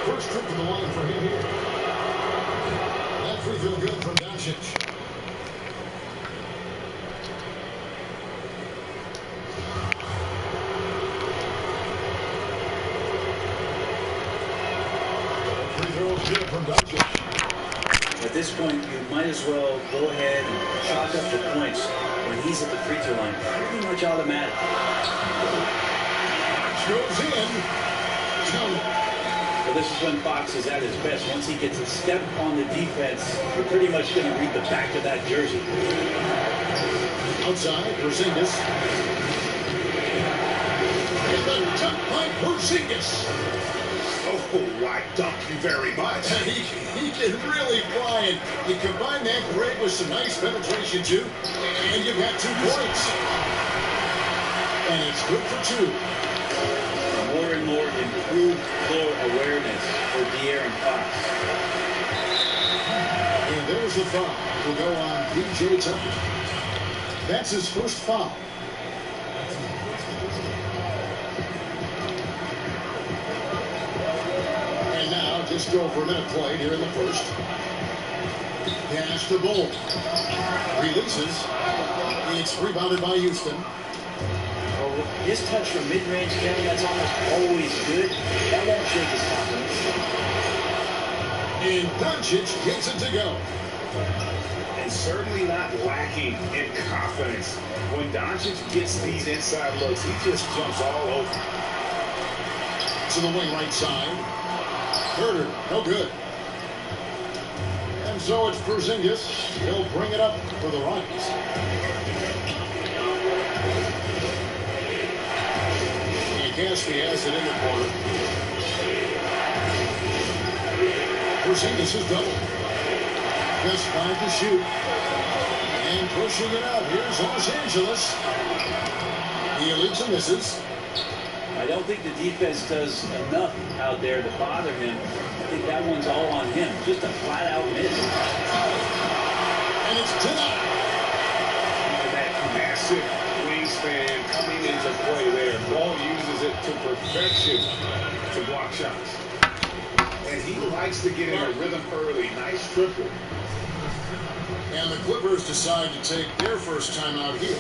First trip to the line for him here. That free throw good from Doncic. Free throw good from Doncic. At this point, you might as well go ahead and chalk up the points when he's at the free throw line. Pretty much automatic. Goes in. Tony. The Well, this is when Fox is at his best. Once he gets a step on the defense, you're pretty much going to read the back of that jersey. Outside, Porzingis. And the dunk by Porzingis. Oh, I thank you very much. He can really fly, and you combine that grade with some nice penetration, too, and you've got 2 points. And it's good for 2. More and more improved floor awareness for De'Aaron Fox. And there's the foul. Will go on P.J. Tucker. That's his first foul. And now, just over a minute played here in the first. Pass to Bull. Releases. It's rebounded by Houston. His touch from mid-range, Kevin, that's almost always good. That won't shake his confidence. And Doncic gets it to go. And certainly not lacking in confidence. When Doncic gets these inside looks, he just jumps all over. To the wing right side. Herder, no good. And so it's Porzingis. He'll bring it up for the Rockets. Cassidy has it in the corner. Porzingis is double. Just 5 to shoot. And pushing it out. Here's Los Angeles. He leads and misses. I don't think the defense does enough out there to bother him. I think that one's all on him. Just a flat-out miss. And it's denied. That massive wingspan coming into play there. Ball uses it to perfection to block shots. And he likes to get in a rhythm early. Nice triple. And the Clippers decide to take their first time out here.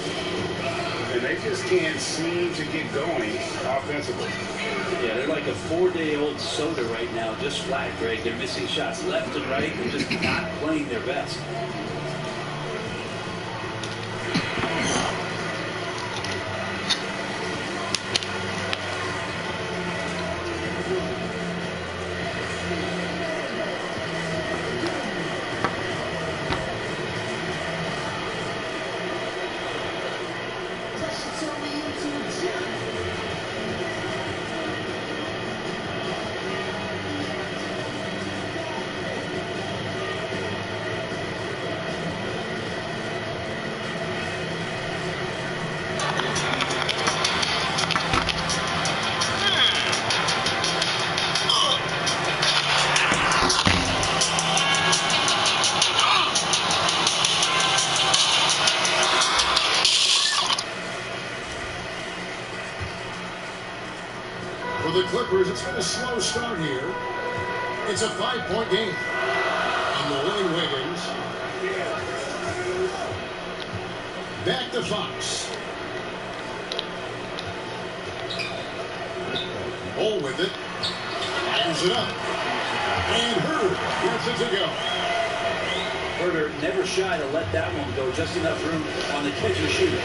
And they just can't seem to get going offensively. Yeah, they're like a 4-day-old soda right now, just flat, Greg. They're missing shots left and right and just not playing their best. For the Clippers, it's been a slow start here. It's a 5-point game. On the wing, Wiggins. Back to Fox. Bull with it. Hands it up. And Herder gets it to go. Herder never shy to let that one go. Just enough room on the catch and shoot.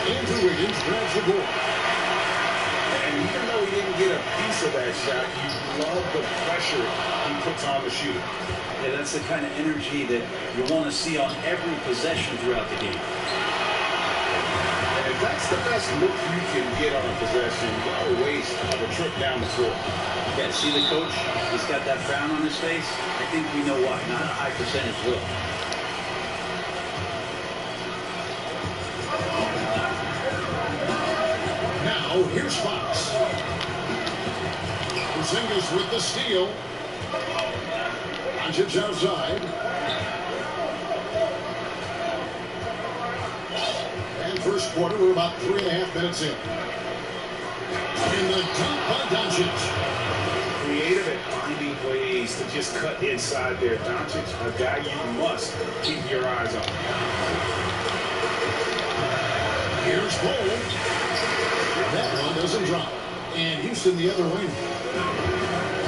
Andrew Wiggins grabs the board. And even though he didn't get a piece of that shot, you love the pressure he puts on the shooter. Yeah, that's the kind of energy that you want to see on every possession throughout the game. And if that's the best look you can get on a possession, what a waste of a trip down the floor. Yeah, see the coach? He's got that frown on his face. I think we know why. Not a high percentage look. Now, here's Fox. Porzingis with the steal. Doncic outside. And first quarter, we're about 3.5 minutes in. And the dunk by Doncic. Creative at finding ways to just cut inside there. Doncic, a guy you must keep your eyes on. Here's Bull. That one doesn't drop. And Houston the other way.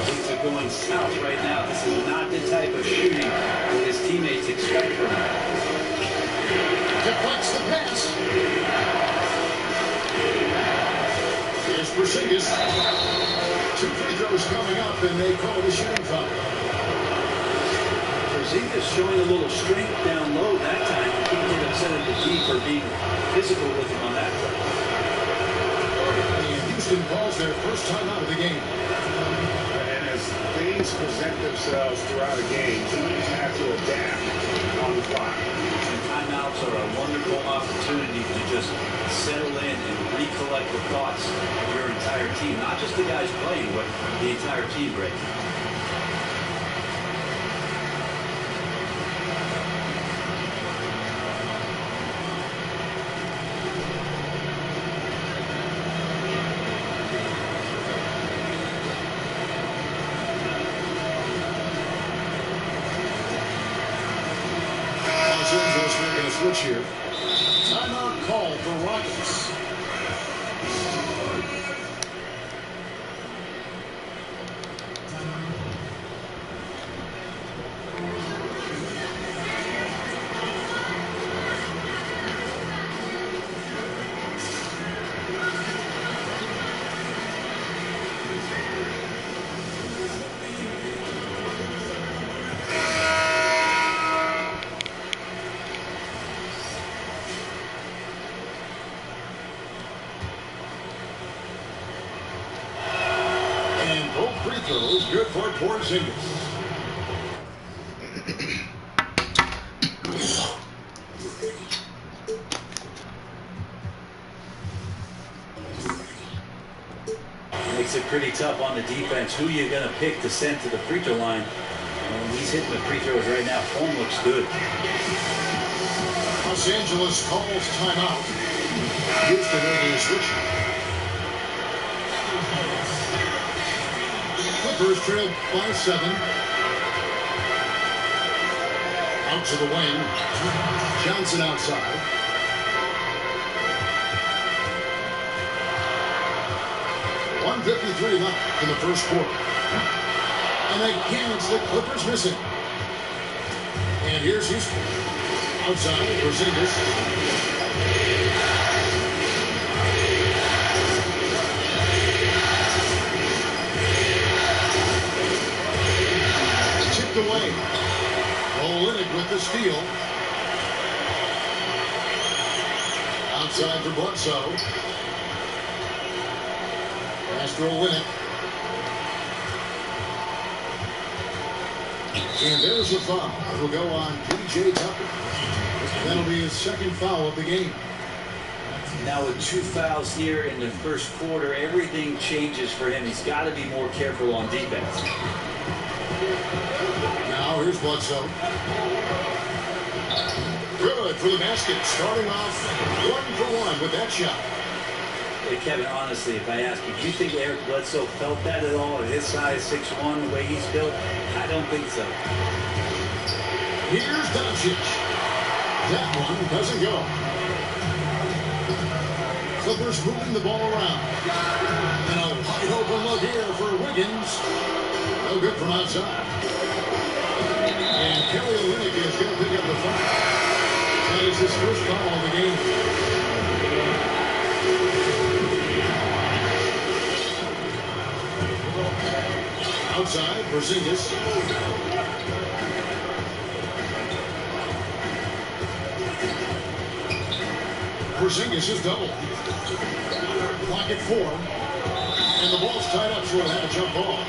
Things are going south right now. This is not the type of shooting that his teammates expect from him. Deflects the pass. Here's Porzingis. 2 free throws coming up, and they call it a shooting foul. Porzingis showing a little strength down low that time. You can't get upset at the D for being physical with him on that play. And Houston calls their first timeout of the game. And as things present themselves throughout a game, teams have to adapt on the fly. And timeouts are a wonderful opportunity to just settle in and recollect the thoughts of your entire team. Not just the guys playing, but the entire team, Greg. Los Angeles making a switch here. Timeout call for Rockets. And both free throws good for Porzingis. Makes it pretty tough on the defense. Who you going to pick to send to the free throw line? Well, he's hitting the free throws right now. Form looks good. Los Angeles calls timeout. Houston making a switch. Clippers trail by 7. Out to the wing. Johnson outside. .153 left in the first quarter. And again, it's the Clippers missing. And here's Houston. Outside, Porzingis. Chipped away. Olynyk with the steal. Outside for Bledsoe. Pass for Olynyk. And there's a foul. It will go on P.J. Tucker. That'll be his second foul of the game. Now with 2 fouls here in the first quarter, everything changes for him. He's got to be more careful on defense. Now here's Bledsoe. Good for the basket. Starting off 1 for 1 with that shot. Hey, Kevin, honestly, if I ask you, do you think Eric Bledsoe felt that at all at his size, 6'1", the way he's built? I don't think so. Here's Doncic. That one doesn't go. Clippers moving the ball around. And a wide open look here for Wiggins. No good from outside. And Kelly Olynyk is going to pick up the foul. That is his first foul of the game. Outside, Porzingis. Porzingis is double. Clock at 4. And the ball's tied up, so it'll have a jump ball.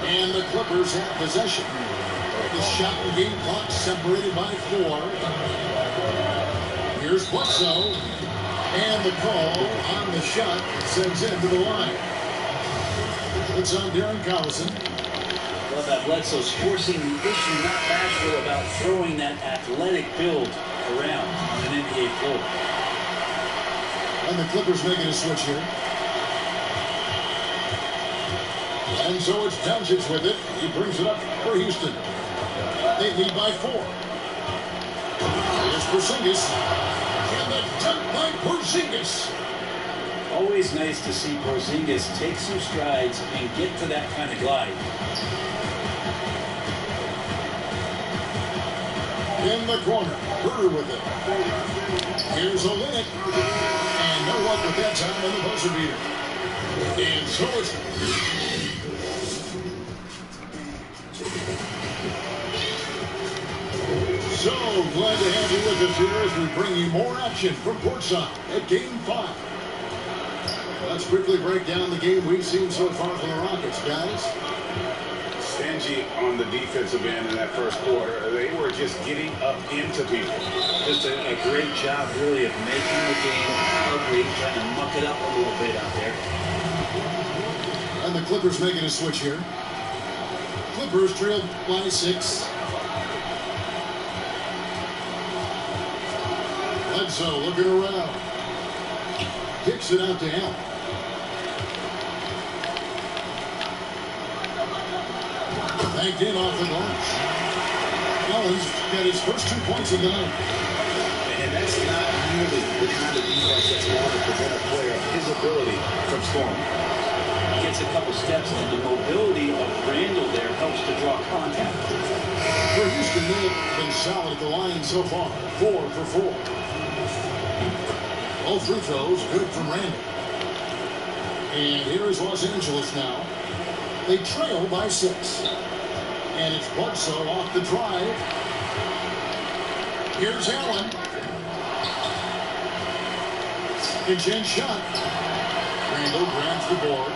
And the Clippers have possession. The shot and game clock separated by 4. Here's Bledsoe. And the call on the shot sends him to the line. It's on Darren Collison. Love that Bledsoe's forcing the issue, not bashful about throwing that athletic build around on an NBA floor. And the Clippers making a switch here. And so it's Doncic with it. He brings it up for Houston. They lead by 4. Here's Porzingis. And the dunk by Porzingis. always nice to see Porzingis take some strides and get to that kind of glide. In the corner, Herter with it. Here's Olynyk. And no luck with that time on the buzzer beater. And so it's... So glad to have you with us here as we bring you more action from courtside at Game 5. Let's quickly break down the game we've seen so far from the Rockets, guys. Stingy on the defensive end in that first quarter. They were just getting up into people. Just a great job, really, of making the game ugly, trying to muck it up a little bit out there. And the Clippers making a switch here. Clippers trailed by 6. Bledsoe looking around. Kicks it out to Allen. Banked in off the glass. Allen's got his first 2 points of the night. And that's not nearly the kind of defense that's going to prevent a player of his ability from scoring. Gets a couple steps, and the mobility of Randall there helps to draw contact. For Houston, they've been solid at the line so far. 4 for 4. All free throws good from Randall. And here is Los Angeles now. They trail by 6. And it's Bledsoe off the drive. Here's Allen. Inch shot. Randall grabs the board.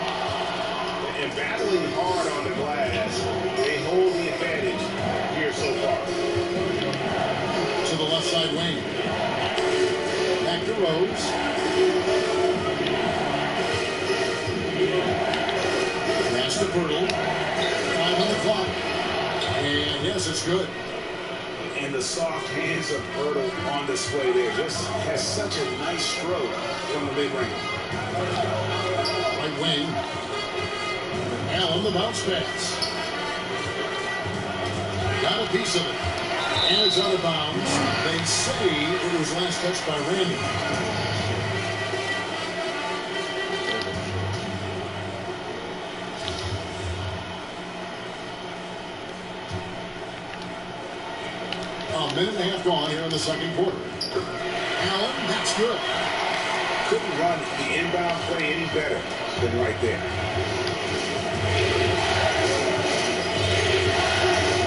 And battling hard on the glass, they hold the advantage here so far. To the left side wing. Back to Rose. Pass to Pirtle. 5 on the clock. And yes, it's good. And the soft hands of Pirtle on display there. Just has such a nice stroke from the mid-range. Right wing. Allen, the bounce pass. Got a piece of it. And it's out of bounds. They say it was last touched by Randy. A minute and a half gone here in the second quarter. Allen, that's good. Couldn't run the inbound play any better than right there.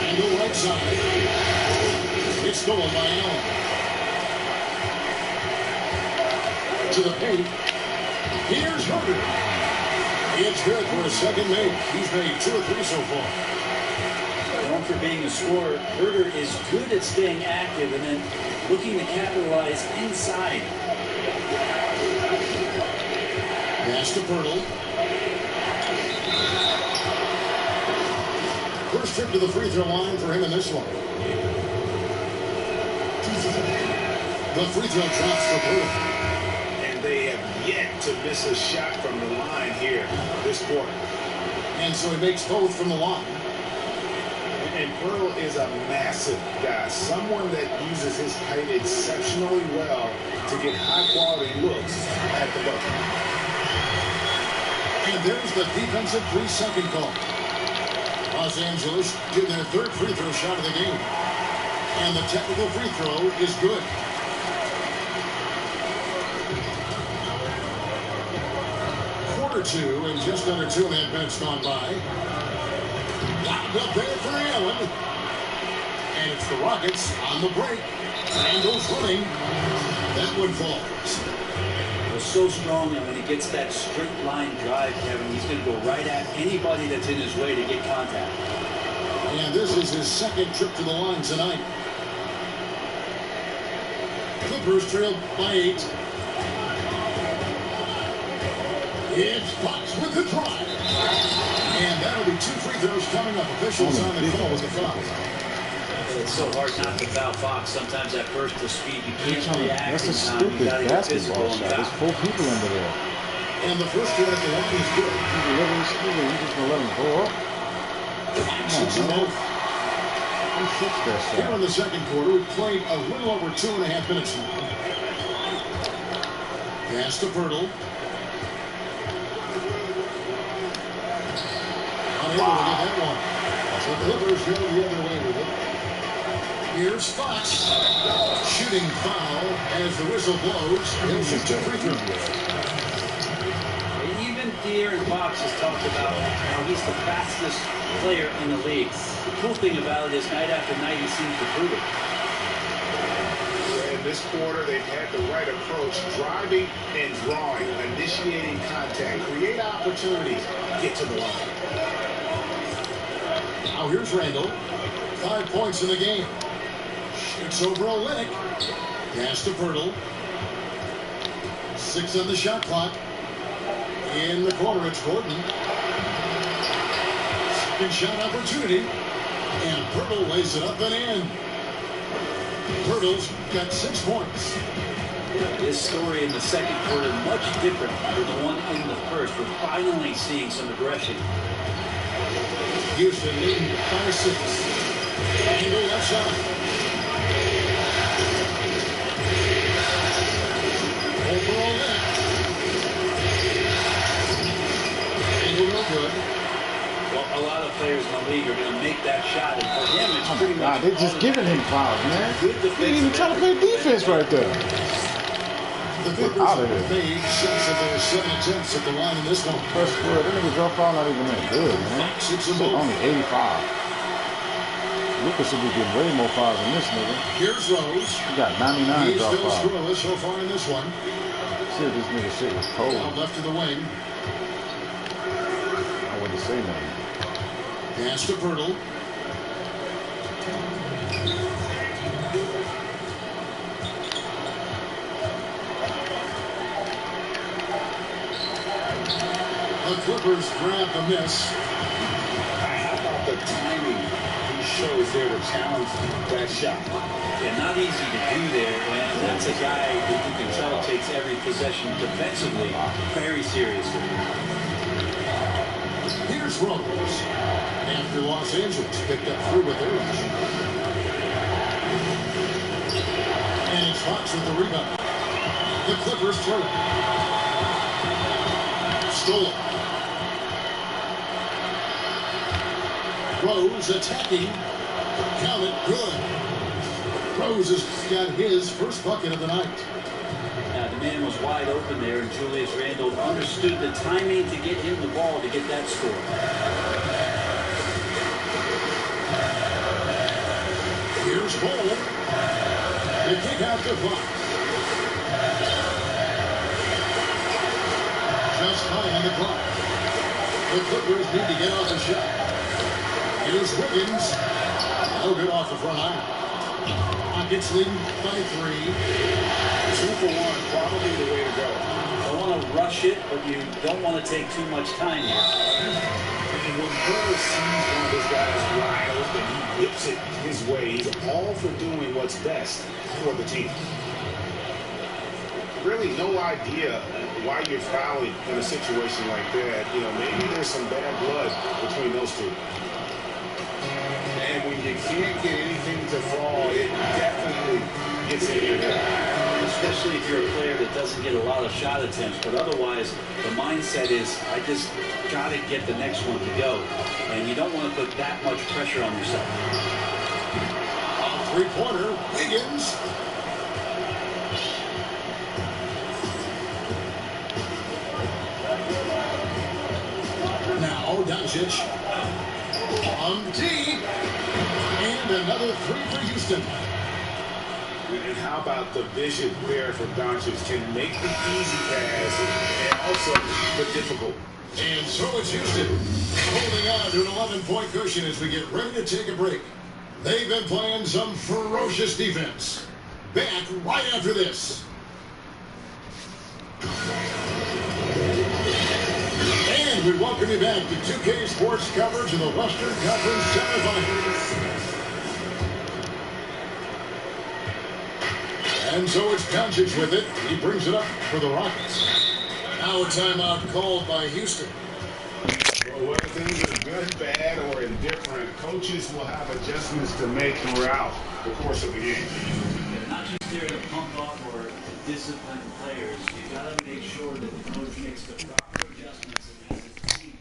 Angle right side. It's stolen by Allen. To the paint. Here's Herter. It's good for a second make. He's made 2 or 3 so far. Known for being a scorer, Herter is good at staying active and then looking to capitalize inside. Pass to Pirtle. First trip to the free throw line for him in this one. The free throw drops for Pirtle. And they have yet to miss a shot from the line here this quarter. And so he makes both from the line. And Pirtle is a massive guy, someone that uses his height exceptionally well to get high-quality looks at the bucket. And there's the defensive 3-second call. Los Angeles did their 3rd free throw shot of the game. And the technical free throw is good. Quarter 2 and just under 2.5 minutes gone by. Locked up there for Allen. And it's the Rockets on the break. Randall's running. That one falls. Was so strong, and when he gets that straight line drive, Kevin, he's going to go right at anybody that's in his way to get contact. And this is his 2nd trip to the line tonight. Clippers trailed by 8. It's Fox with the drive. And that'll be 2 free throws coming up. Officials on the call with the foul. It's so hard not to foul Fox. Sometimes that burst of speed, you can't react. That's a in time. You stupid gotta get physical basketball and shot. There's foul. 4 people under there. And the first one at the line is good. He's a living speaker. You just gonna let him go up? Six and out. Who fixed that Here shot? in the second quarter, we played a little over 2.5 minutes now. Pass to Pirtle. able to get that one. So the Clippers go the other way with it. Here's Fox. Shooting foul as the whistle blows. He'll shoot 2 free throws. Even De'Aaron Fox has talked about how he's the fastest player in the league. The cool thing about it is night after night he seems to prove it. In this quarter, they've had the right approach, driving and drawing, initiating contact, create opportunities, get to the line. Now here's Randall. 5 points in the game. Shoots over Olynyk. Pass to Pirtle. 6 on the shot clock. In the corner, it's Gordon. Second shot opportunity. And Pirtle lays it up and in. Pirtle's got 6 points. This story in the second quarter much different than the one in the first. We're finally seeing some aggression. Houston leading by 6. Angle left side. Overall net. Angle no good. Well, a lot of players in the league are going to make that shot, and for him, it's pretty much. They're just giving him fouls, man. Good He ain't even trying to play defense right there. The Clippers out of here. made 6 of their 7 attempts at the line in this one. First square, that nigga drop foul not even that good, man. 6 of Shit, both. only 85. Lucas should be getting way more fouls than this nigga. Here's Rose. He got 99 He's drop still fouls. scoreless so far in this one. Shit, this nigga shit was cold. Now left to the wing. I wouldn't say nothing. Pass to Pirtle. The Clippers grab the miss. How about the timing he shows there to challenge that shot? Yeah, not easy to do there, and that's a guy that you can tell takes every possession defensively very seriously. Here's Rose. After Los Angeles picked up through with their rush. And it's Fox with the rebound. The Clippers throw it. Stolen. Rose attacking. Count it. Good. Rose has got his first bucket of the night. Now, the man was wide open there, and Julius Randle understood the timing to get him the ball to get that score. Here's Ball. They kick out to Fox. Just high on the clock. The Clippers need to get off the shot. Here's Wiggins. No good off the front iron. Rockets leading by 3. 2 for 1, probably the way to go. Don't want to rush it, but you don't want to take too much time here. And when Burr sees one of his guys wide open, he whips it his way. He's all for doing what's best for the team. Really no idea why you're fouling in a situation like that. You know, maybe there's some bad blood between those two. And when you can't get anything to fall, it definitely gets in your head. Especially if you're a player that doesn't get a lot of shot attempts, but otherwise the mindset is, I just got to get the next one to go. And you don't want to put that much pressure on yourself. A three-pointer, Wiggins. Now Doncic on deep, and another 3 for Houston. And how about the vision there for Doncic? Can make the easy pass and also the difficult. And so it's Houston holding on to an 11-point cushion as we get ready to take a break. They've been playing some ferocious defense. Back right after this. And we welcome you back to 2K Sports coverage of the Western Conference semifinals. And so it's Doncic with it. He brings it up for the Rockets. Now a timeout called by Houston. Well, whether things are good, bad, or indifferent, coaches will have adjustments to make throughout the course of the game. They're not just there to pump up or discipline players. You got to make sure that the coach makes the proper adjustments and has the team.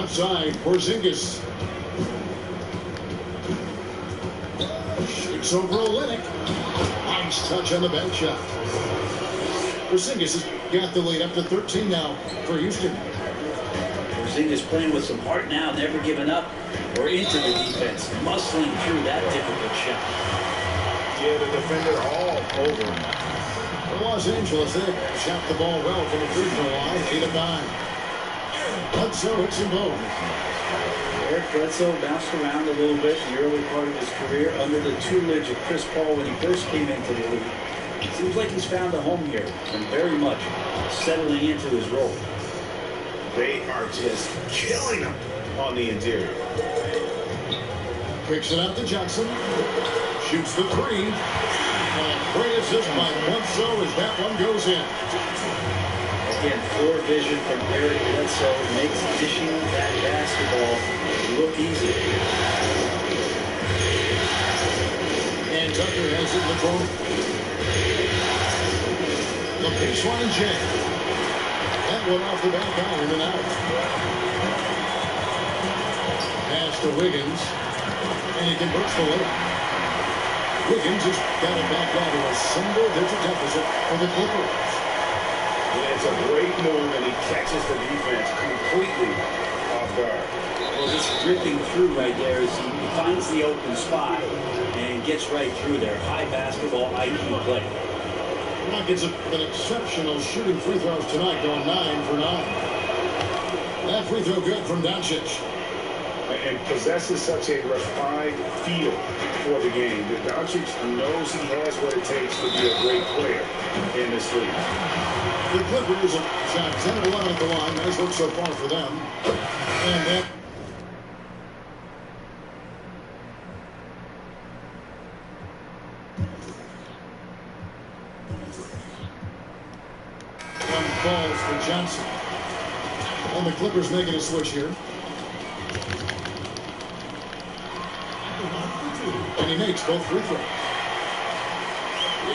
outside. Porzingis. Shoots over Olynyk. Nice touch on the bank shot. Porzingis has got the lead up to 13 now for Houston. Porzingis playing with some heart now, never giving up or into the defense, muscling through that difficult shot. Yeah, the defender all over him. For Los Angeles, they shot the ball well from the free throw line, 8 of 9. Bledsoe hits them both. Eric Bledsoe bounced around a little bit in the early part of his career under the tutelage of Chris Paul when he first came into the league. It seems like he's found a home here and very much settling into his role. They are just killing him on the interior. Kicks it out to Johnson. Shoots the three. And great assist by Bledsoe as that one goes in. Again, floor vision from Eric Bledsoe makes dishing that basketball look easy. And Tucker has it in the corner. The baseline jam. That one off the back iron and out. Pass to Wiggins. And he converts the layup. Wiggins has got it back down to a single-digit deficit for the Clippers. And it's a great move, and he catches the defense completely off guard. Well, just ripping through right there as he finds the open spot and gets right through there. High basketball IQ play. Rockets have been exceptional shooting free throws tonight, going 9 for 9. That free throw good from Doncic. And possesses such a refined feel for the game. Doncic knows he has what it takes to be a great player in this league. The Clippers have shot 10 of 11 at the line. Nice look so far for them. And that one falls for Johnson. And the Clippers making a switch here. And he makes both free throws.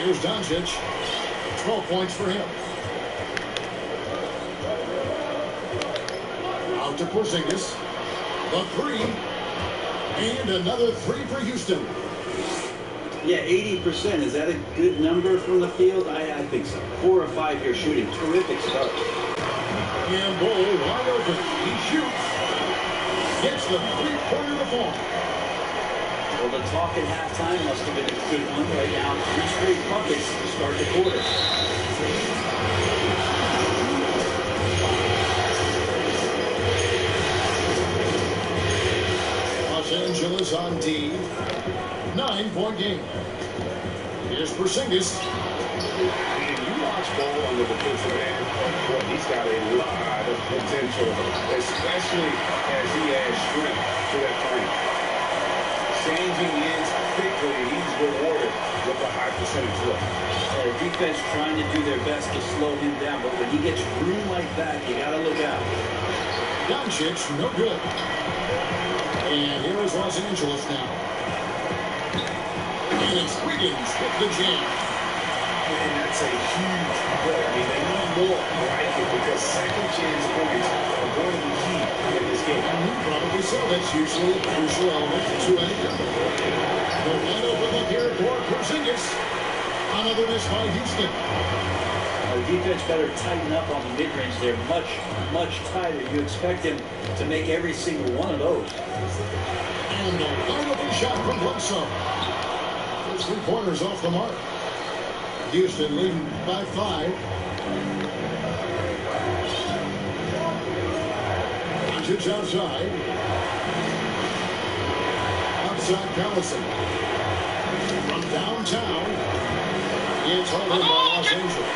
Here's Doncic. 12 points for him. Out to Porzingis. The three. And another three for Houston. Yeah, 80%. Is that a good number from the field? I think so. 4 or 5 here shooting. Terrific start. And Bull wide open. He shoots. Gets the three-pointer to fall. Well, the talk at halftime must have been a good one. Right now, 3 straight buckets to start the quarter. Los Angeles on D. 9-point game. Here's Porzingis. And you watch Ball on the defensive end, boy, he's got a lot of potential, especially as he adds strength to that frame. Changing ends quickly, he's rewarded with a high percentage look. Defense trying to do their best to slow him down, but when he gets room like that, you got to look out. Doncic, no good. And here is Los Angeles now. And it's Wiggins with the jam. And that's a huge play. I mean, they need more like it because second chance points are going to be key in this game. Probably so. That's usually a crucial element to any game. The wide open look here for Porzingis. Another miss by Houston. Defense better tighten up on the mid-range. They're much, much tighter. You expect him to make every single one of those. And a wide open shot from Bledsoe. Those 3 pointers off the mark. Houston leading by 5. Doncic outside. Outside Collison. From downtown, it's held in by Los Angeles.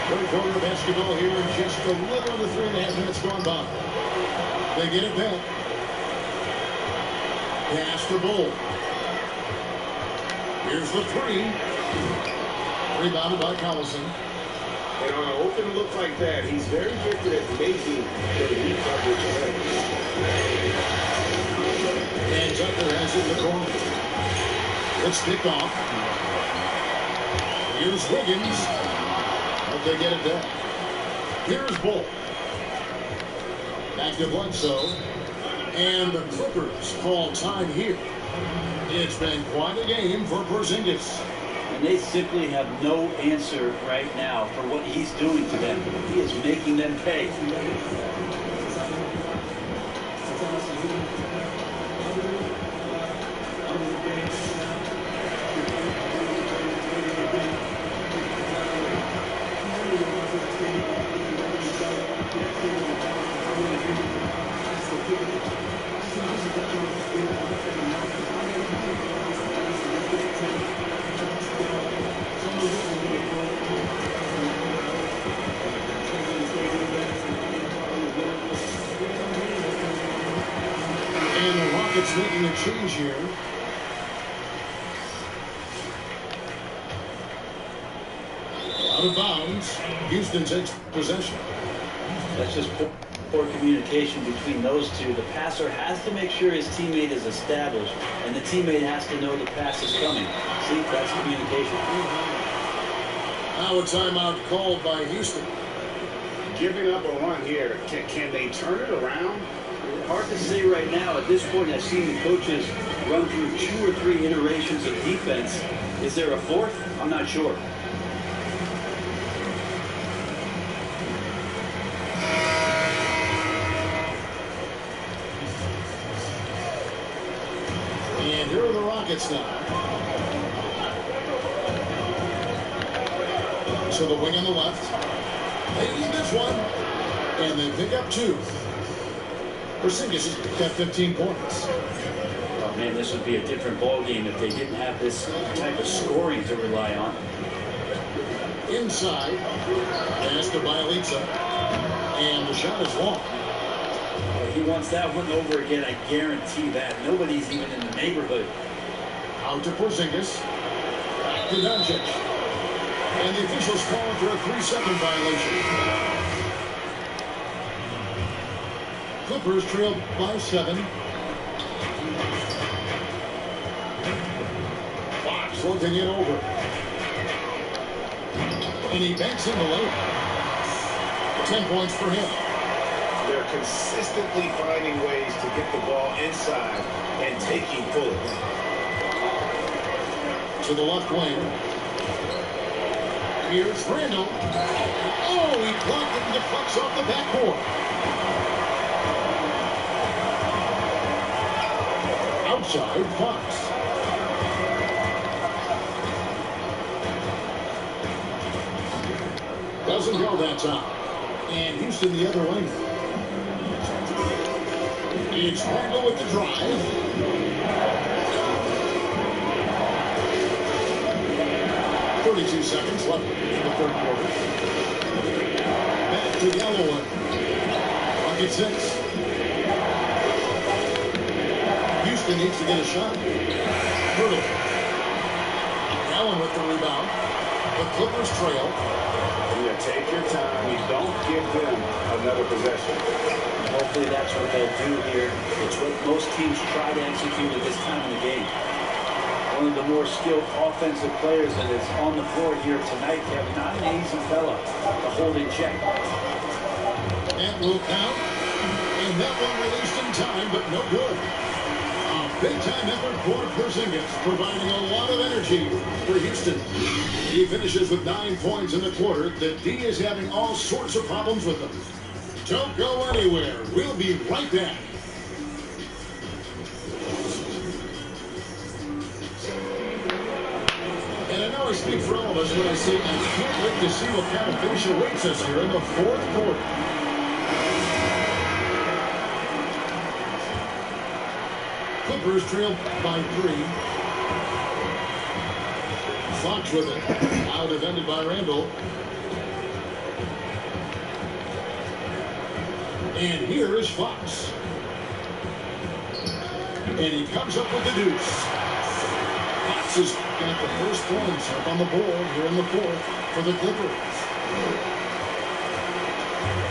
Third quarter basketball here in just a little under 3.5 minutes gone by. They get it back. Pass to Bull. Here's the three. Rebounded by Collison. And on an open look like that, he's very gifted at making the weak coverage ahead. And Tucker has it in the corner. It's picked off. Here's Wiggins. Hope they get it back. Here's Bull. Back to Bledsoe. And the Clippers call time here. It's been quite a game for Porzingis. And they simply have no answer right now for what he's doing to them. He is making them pay. And the Rockets making a change here. Out of bounds. Houston takes possession. That's just poor communication between those two. The passer has to make sure his teammate is established, and the teammate has to know the pass is coming. See, that's communication. Now a timeout called by Houston. Giving up a run here, can they turn it around? Hard to say right now. At this point, I've seen the coaches run through 2 or 3 iterations of defense. Is there a fourth? I'm not sure. And here are the Rockets now. To the wing on the left. They lead this one. And they pick up 2. Porzingis has got 15 points. Oh, man, this would be a different ball game if they didn't have this type of scoring to rely on. Inside. Pass to Bielitsa. And the shot is long. He wants that one over again, I guarantee that. Nobody's even in the neighborhood. Out to Porzingis. Back to Doncic. And the officials call for a 3-second violation. Clippers trail by 7. Fox looking it over. And he banks in the lane. 10 points for him. They're consistently finding ways to get the ball inside and taking full advantage. To the left wing. Here's Randall. Oh, he blocked it and deflects off the backboard. Outside, Fox. Doesn't go that time. And Houston the other way. It's Randall with the drive. .32 seconds left in the third quarter. Back to Galloway. Bucket 6. Houston needs to get a shot. Hurdle. Allen with the rebound. The Clippers trail. Yeah, take your time. You don't give them another possession. Hopefully that's what they'll do here. It's what most teams try to execute at this time in the game. One of the more skilled offensive players that is on the floor here tonight, Kevin. Not an easy fella to hold in check. And will count. And that one released in time, but no good. A big-time effort for Porzingis, providing a lot of energy for Houston. He finishes with 9 points in the quarter. The D is having all sorts of problems with them. Don't go anywhere. We'll be right back. And I know I speak for all of us when I say I can't wait to see what kind of finish awaits us here in the fourth quarter. Clippers trail by 3. Fox with it. Out defended by Randall. And here is Fox. And he comes up with the deuce. Fox has got the first points up on the board here in the fourth for the Clippers.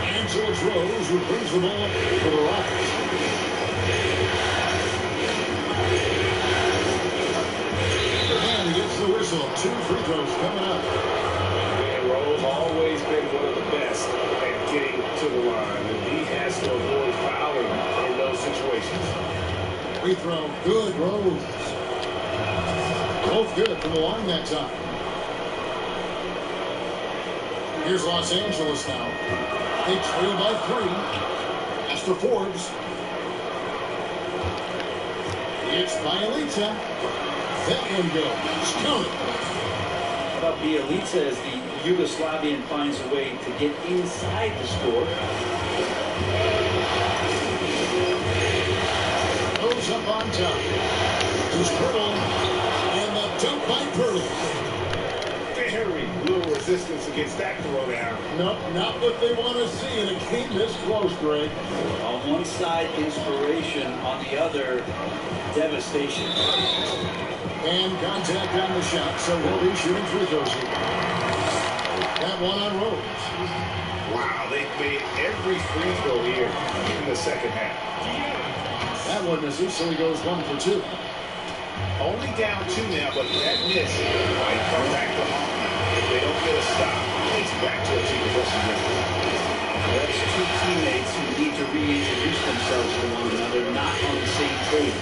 And so it's Rose who brings the ball up for the Rockets. And he gets the whistle. 2 free throws coming up. And Rose always been one of the best at getting to the line. And he has to avoid fouling in those situations. Free throw, good, Rose. Both good from the line that time. Here's Los Angeles now. They trail by 3. As to Forbes. It's Bielitsa. That one goes. Count it. How about Bielitsa as the Yugoslavian finds a way to get inside the score. Goes up on top. Here's Pirtle. And the dunk by Pirtle. Very little resistance against that throwdown. Nope, not what they want to see in a game this close, Greg. On one side, inspiration. On the other, devastation. And contact on the shot, so he'll be shooting free throws here. That one on Rose. Wow, they made every free throw here in the second half. That one misses, so he goes 1 for 2. Only down 2 now, but that miss might come back to haunt them. If they don't get a stop, it's back to a team possession game. That's two teammates who need to reintroduce themselves to one another, not on the same page.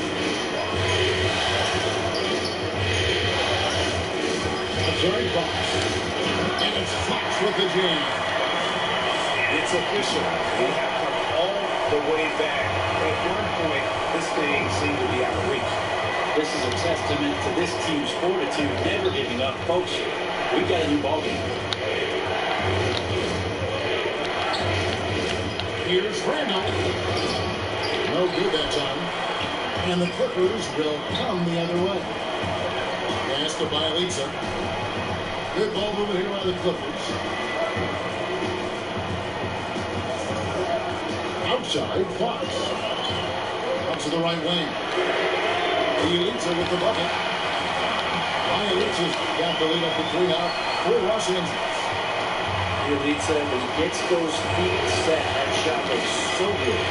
Sorry, Fox. And it's Fox with the jam. It's official. We have come all the way back. At one point, this thing seemed to be out of reach. This is a testament to this team's fortitude, never giving up. Folks, we've got a new ballgame. Here's Randall. No good that time. And the Clippers will come the other way. Pass to Bielitsa. Good ball movement here by the Clippers. Outside, Fox. Up to the right wing. Bielitsa with the bucket. Bielitsa's got the lead up to 3 now for Los Angeles. Bielitsa, when he gets those feet set, that shot looks so good.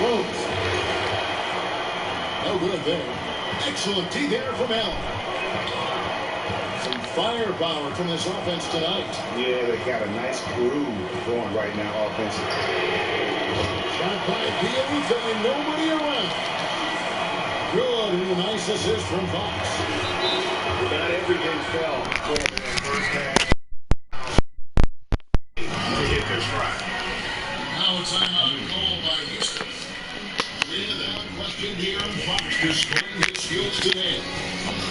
Rose. No good there. Excellent D there from Allen. Some firepower from this offense tonight. Yeah, they got a nice groove going right now offensively. Shot by Bielitsa and nobody around. Good and a nice assist from Fox. Not everything fell for them in that first half. To hit their stride. Now a timeout call by Houston. Without question, De'Aaron Fox displaying his skills today.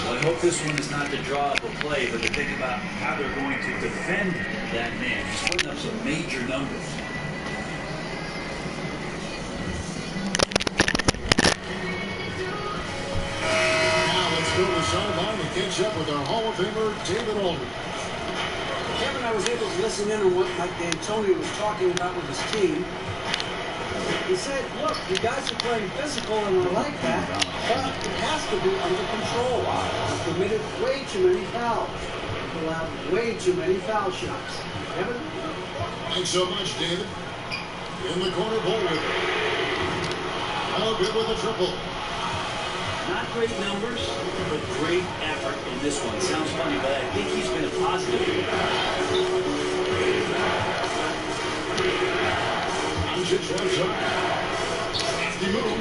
Well, I hope this one is not the draw of a play, but to think about how they're going to defend that man. He's putting up some major numbers. Now let's go to the sideline and catch up with our Hall of Famer, David Aldridge. Kevin, I was able to listen in on what Mike D'Antoni was talking about with his team. He said, look, you guys are playing physical, and I like that, but it has to be under control. We've committed way too many fouls. We've allowed way too many foul shots. Kevin? Thanks so much, David. In the corner, Bowler. All good with a triple. Not great numbers, but great effort in this one. Sounds funny, but I think he's been a positive. Doncic runs up. Nasty move.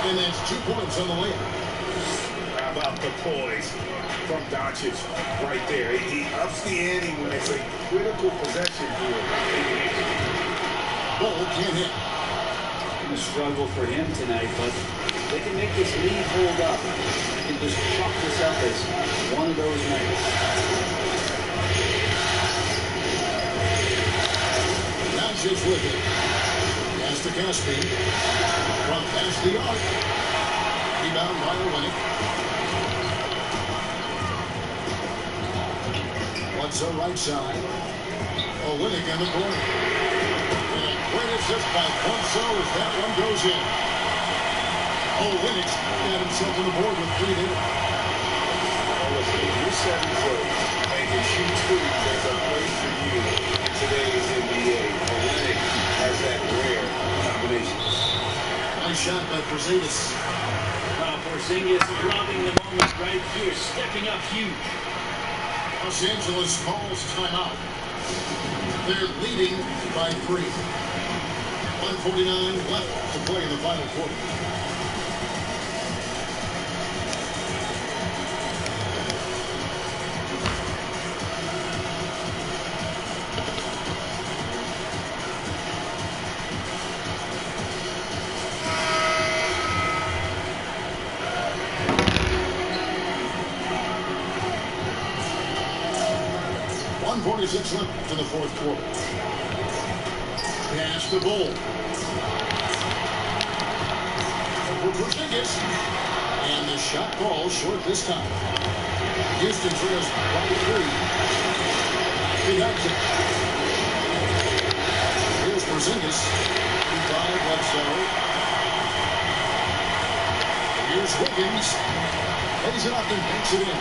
And that's 2 points on the layup. How about the poise from Doncic right there? He ups the ante when it's a critical possession here. Ball can't hit. Going to struggle for him tonight, but they can make this lead hold up. They can just chalk this up as one of those nights. Doncic with it. Pass to Caspi. From past the arc. Rebound by Olynyk. What's the right side? Olynyk in the corner. And a great assist by Bledsoe as that one goes in. Olynyk got himself on the board with 3 there. Listen, you're 7 foot and you shoot 2. There's a place for you in today's NBA. Olynyk has that rare combination. Nice shot by Porzingis. Porzingis robbing the moment right here, stepping up huge. Los Angeles calls timeout. They're leading by 3. 1:49 left to play in the final quarter. .46 left to the fourth quarter. Pass to Bull. Over Porzingis. And the shot falls short this time. Houston trails by 3. Bledsoe. Here's Porzingis. By Bledsoe. Here's Wiggins. Lays it up and banks it in.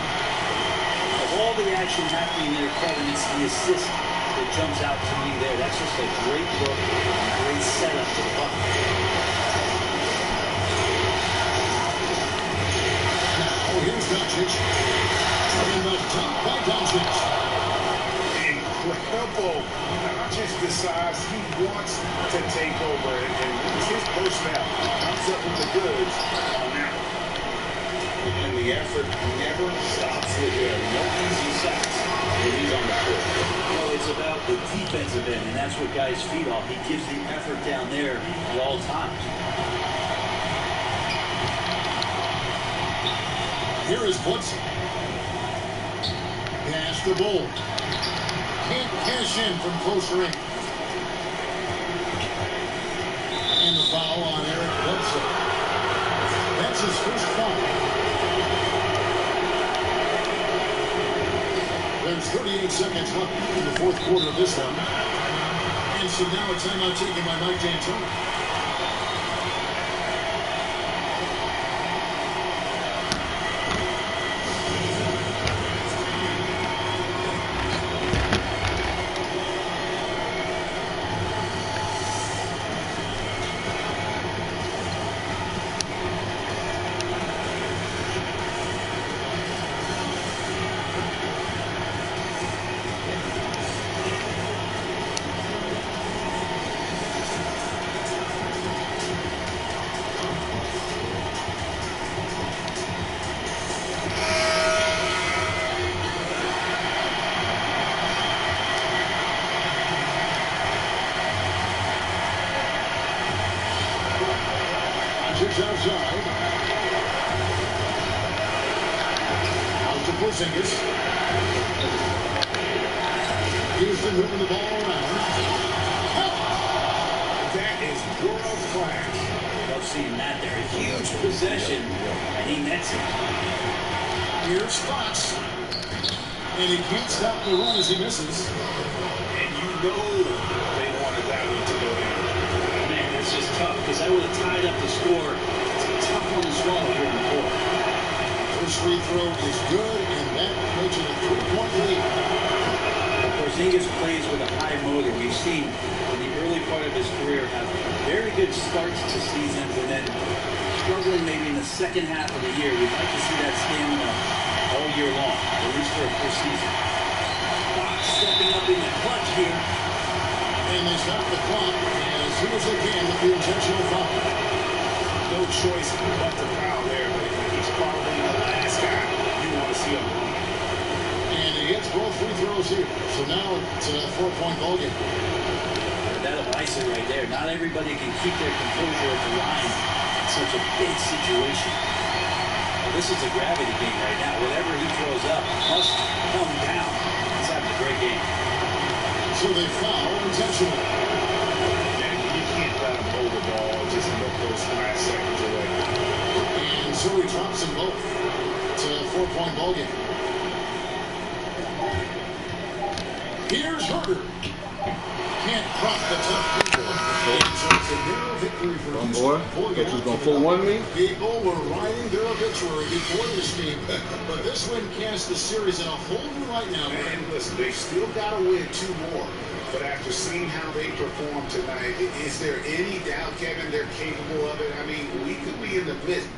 Of all the action happening there, Kevin, it's the assist that jumps out to me there. That's just a great look, a great setup to the bucket. Now here's Doncic. In the top by Doncic. Incredible. Doncic decides he wants to take over, and it's his personnel. Comes up with the goods on that one. And the effort never stops with him. No easy shots when he's on the court. Well, it's about the defensive end, and that's what guys feed off. He gives the effort down there at all times. Here is Bledsoe. Pass the Bull. Can't cash in from close range. And the foul on Eric Bledsoe. That's his first foul. There's 38 seconds left in the fourth quarter of this one. And so now a timeout taken by Mike D'Antoni. Outside. Out to Porzingis. Houston moving the ball around. That is world class. Love seeing that there. A huge possession, and he nets it. Here's Fox. And he can't stop the run as he misses. And you know they wanted that one to go in. Man, that's just tough, because I would have tied up the score. It's a tough one to swallow here in the fourth. First free throw is good, and that makes it a 3-point lead. Porzingis plays with a high motor. We've seen in the early part of his career have very good starts to seasons, and then struggling maybe in the second half of the year. We'd like to see that stamina all year long, at least for a full season. Fox stepping up in the clutch here. And they stop the clock as soon as they can with the intentional foul. No choice but to foul there, but he's probably the last guy you want to see him. And he hits both free throws here. So now it's a 4-point ball game. That'll ice it right there. Not everybody can keep their composure at the line in such a big situation. Well, this is a gravity game right now. Whatever he throws up must come down. He's having a great game. So they foul intentionally. And you can't let him hold the ball, just look those last seconds away. And so he drops them both. It's a 4-point ball game. Here's Herder. Can't cross the top people. And so it's a narrow victory for Houston. Boy, thought you was going to 4-1 me? People were riding their obituary before this game, but this win casts the series in a whole new light now. And listen, they've still got to win 2 more. But after seeing how they performed tonight, is there any doubt, Kevin, they're capable of it? I mean, we could be in the midst.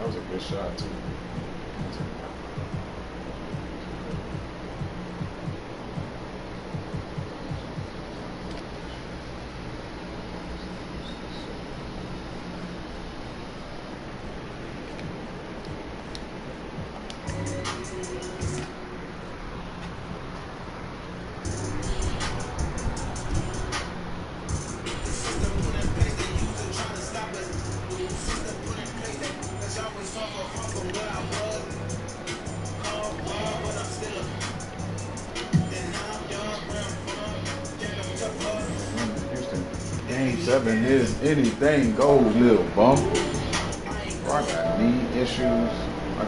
That was a good shot too. Game 7 is anything goes, little bum. I got knee issues.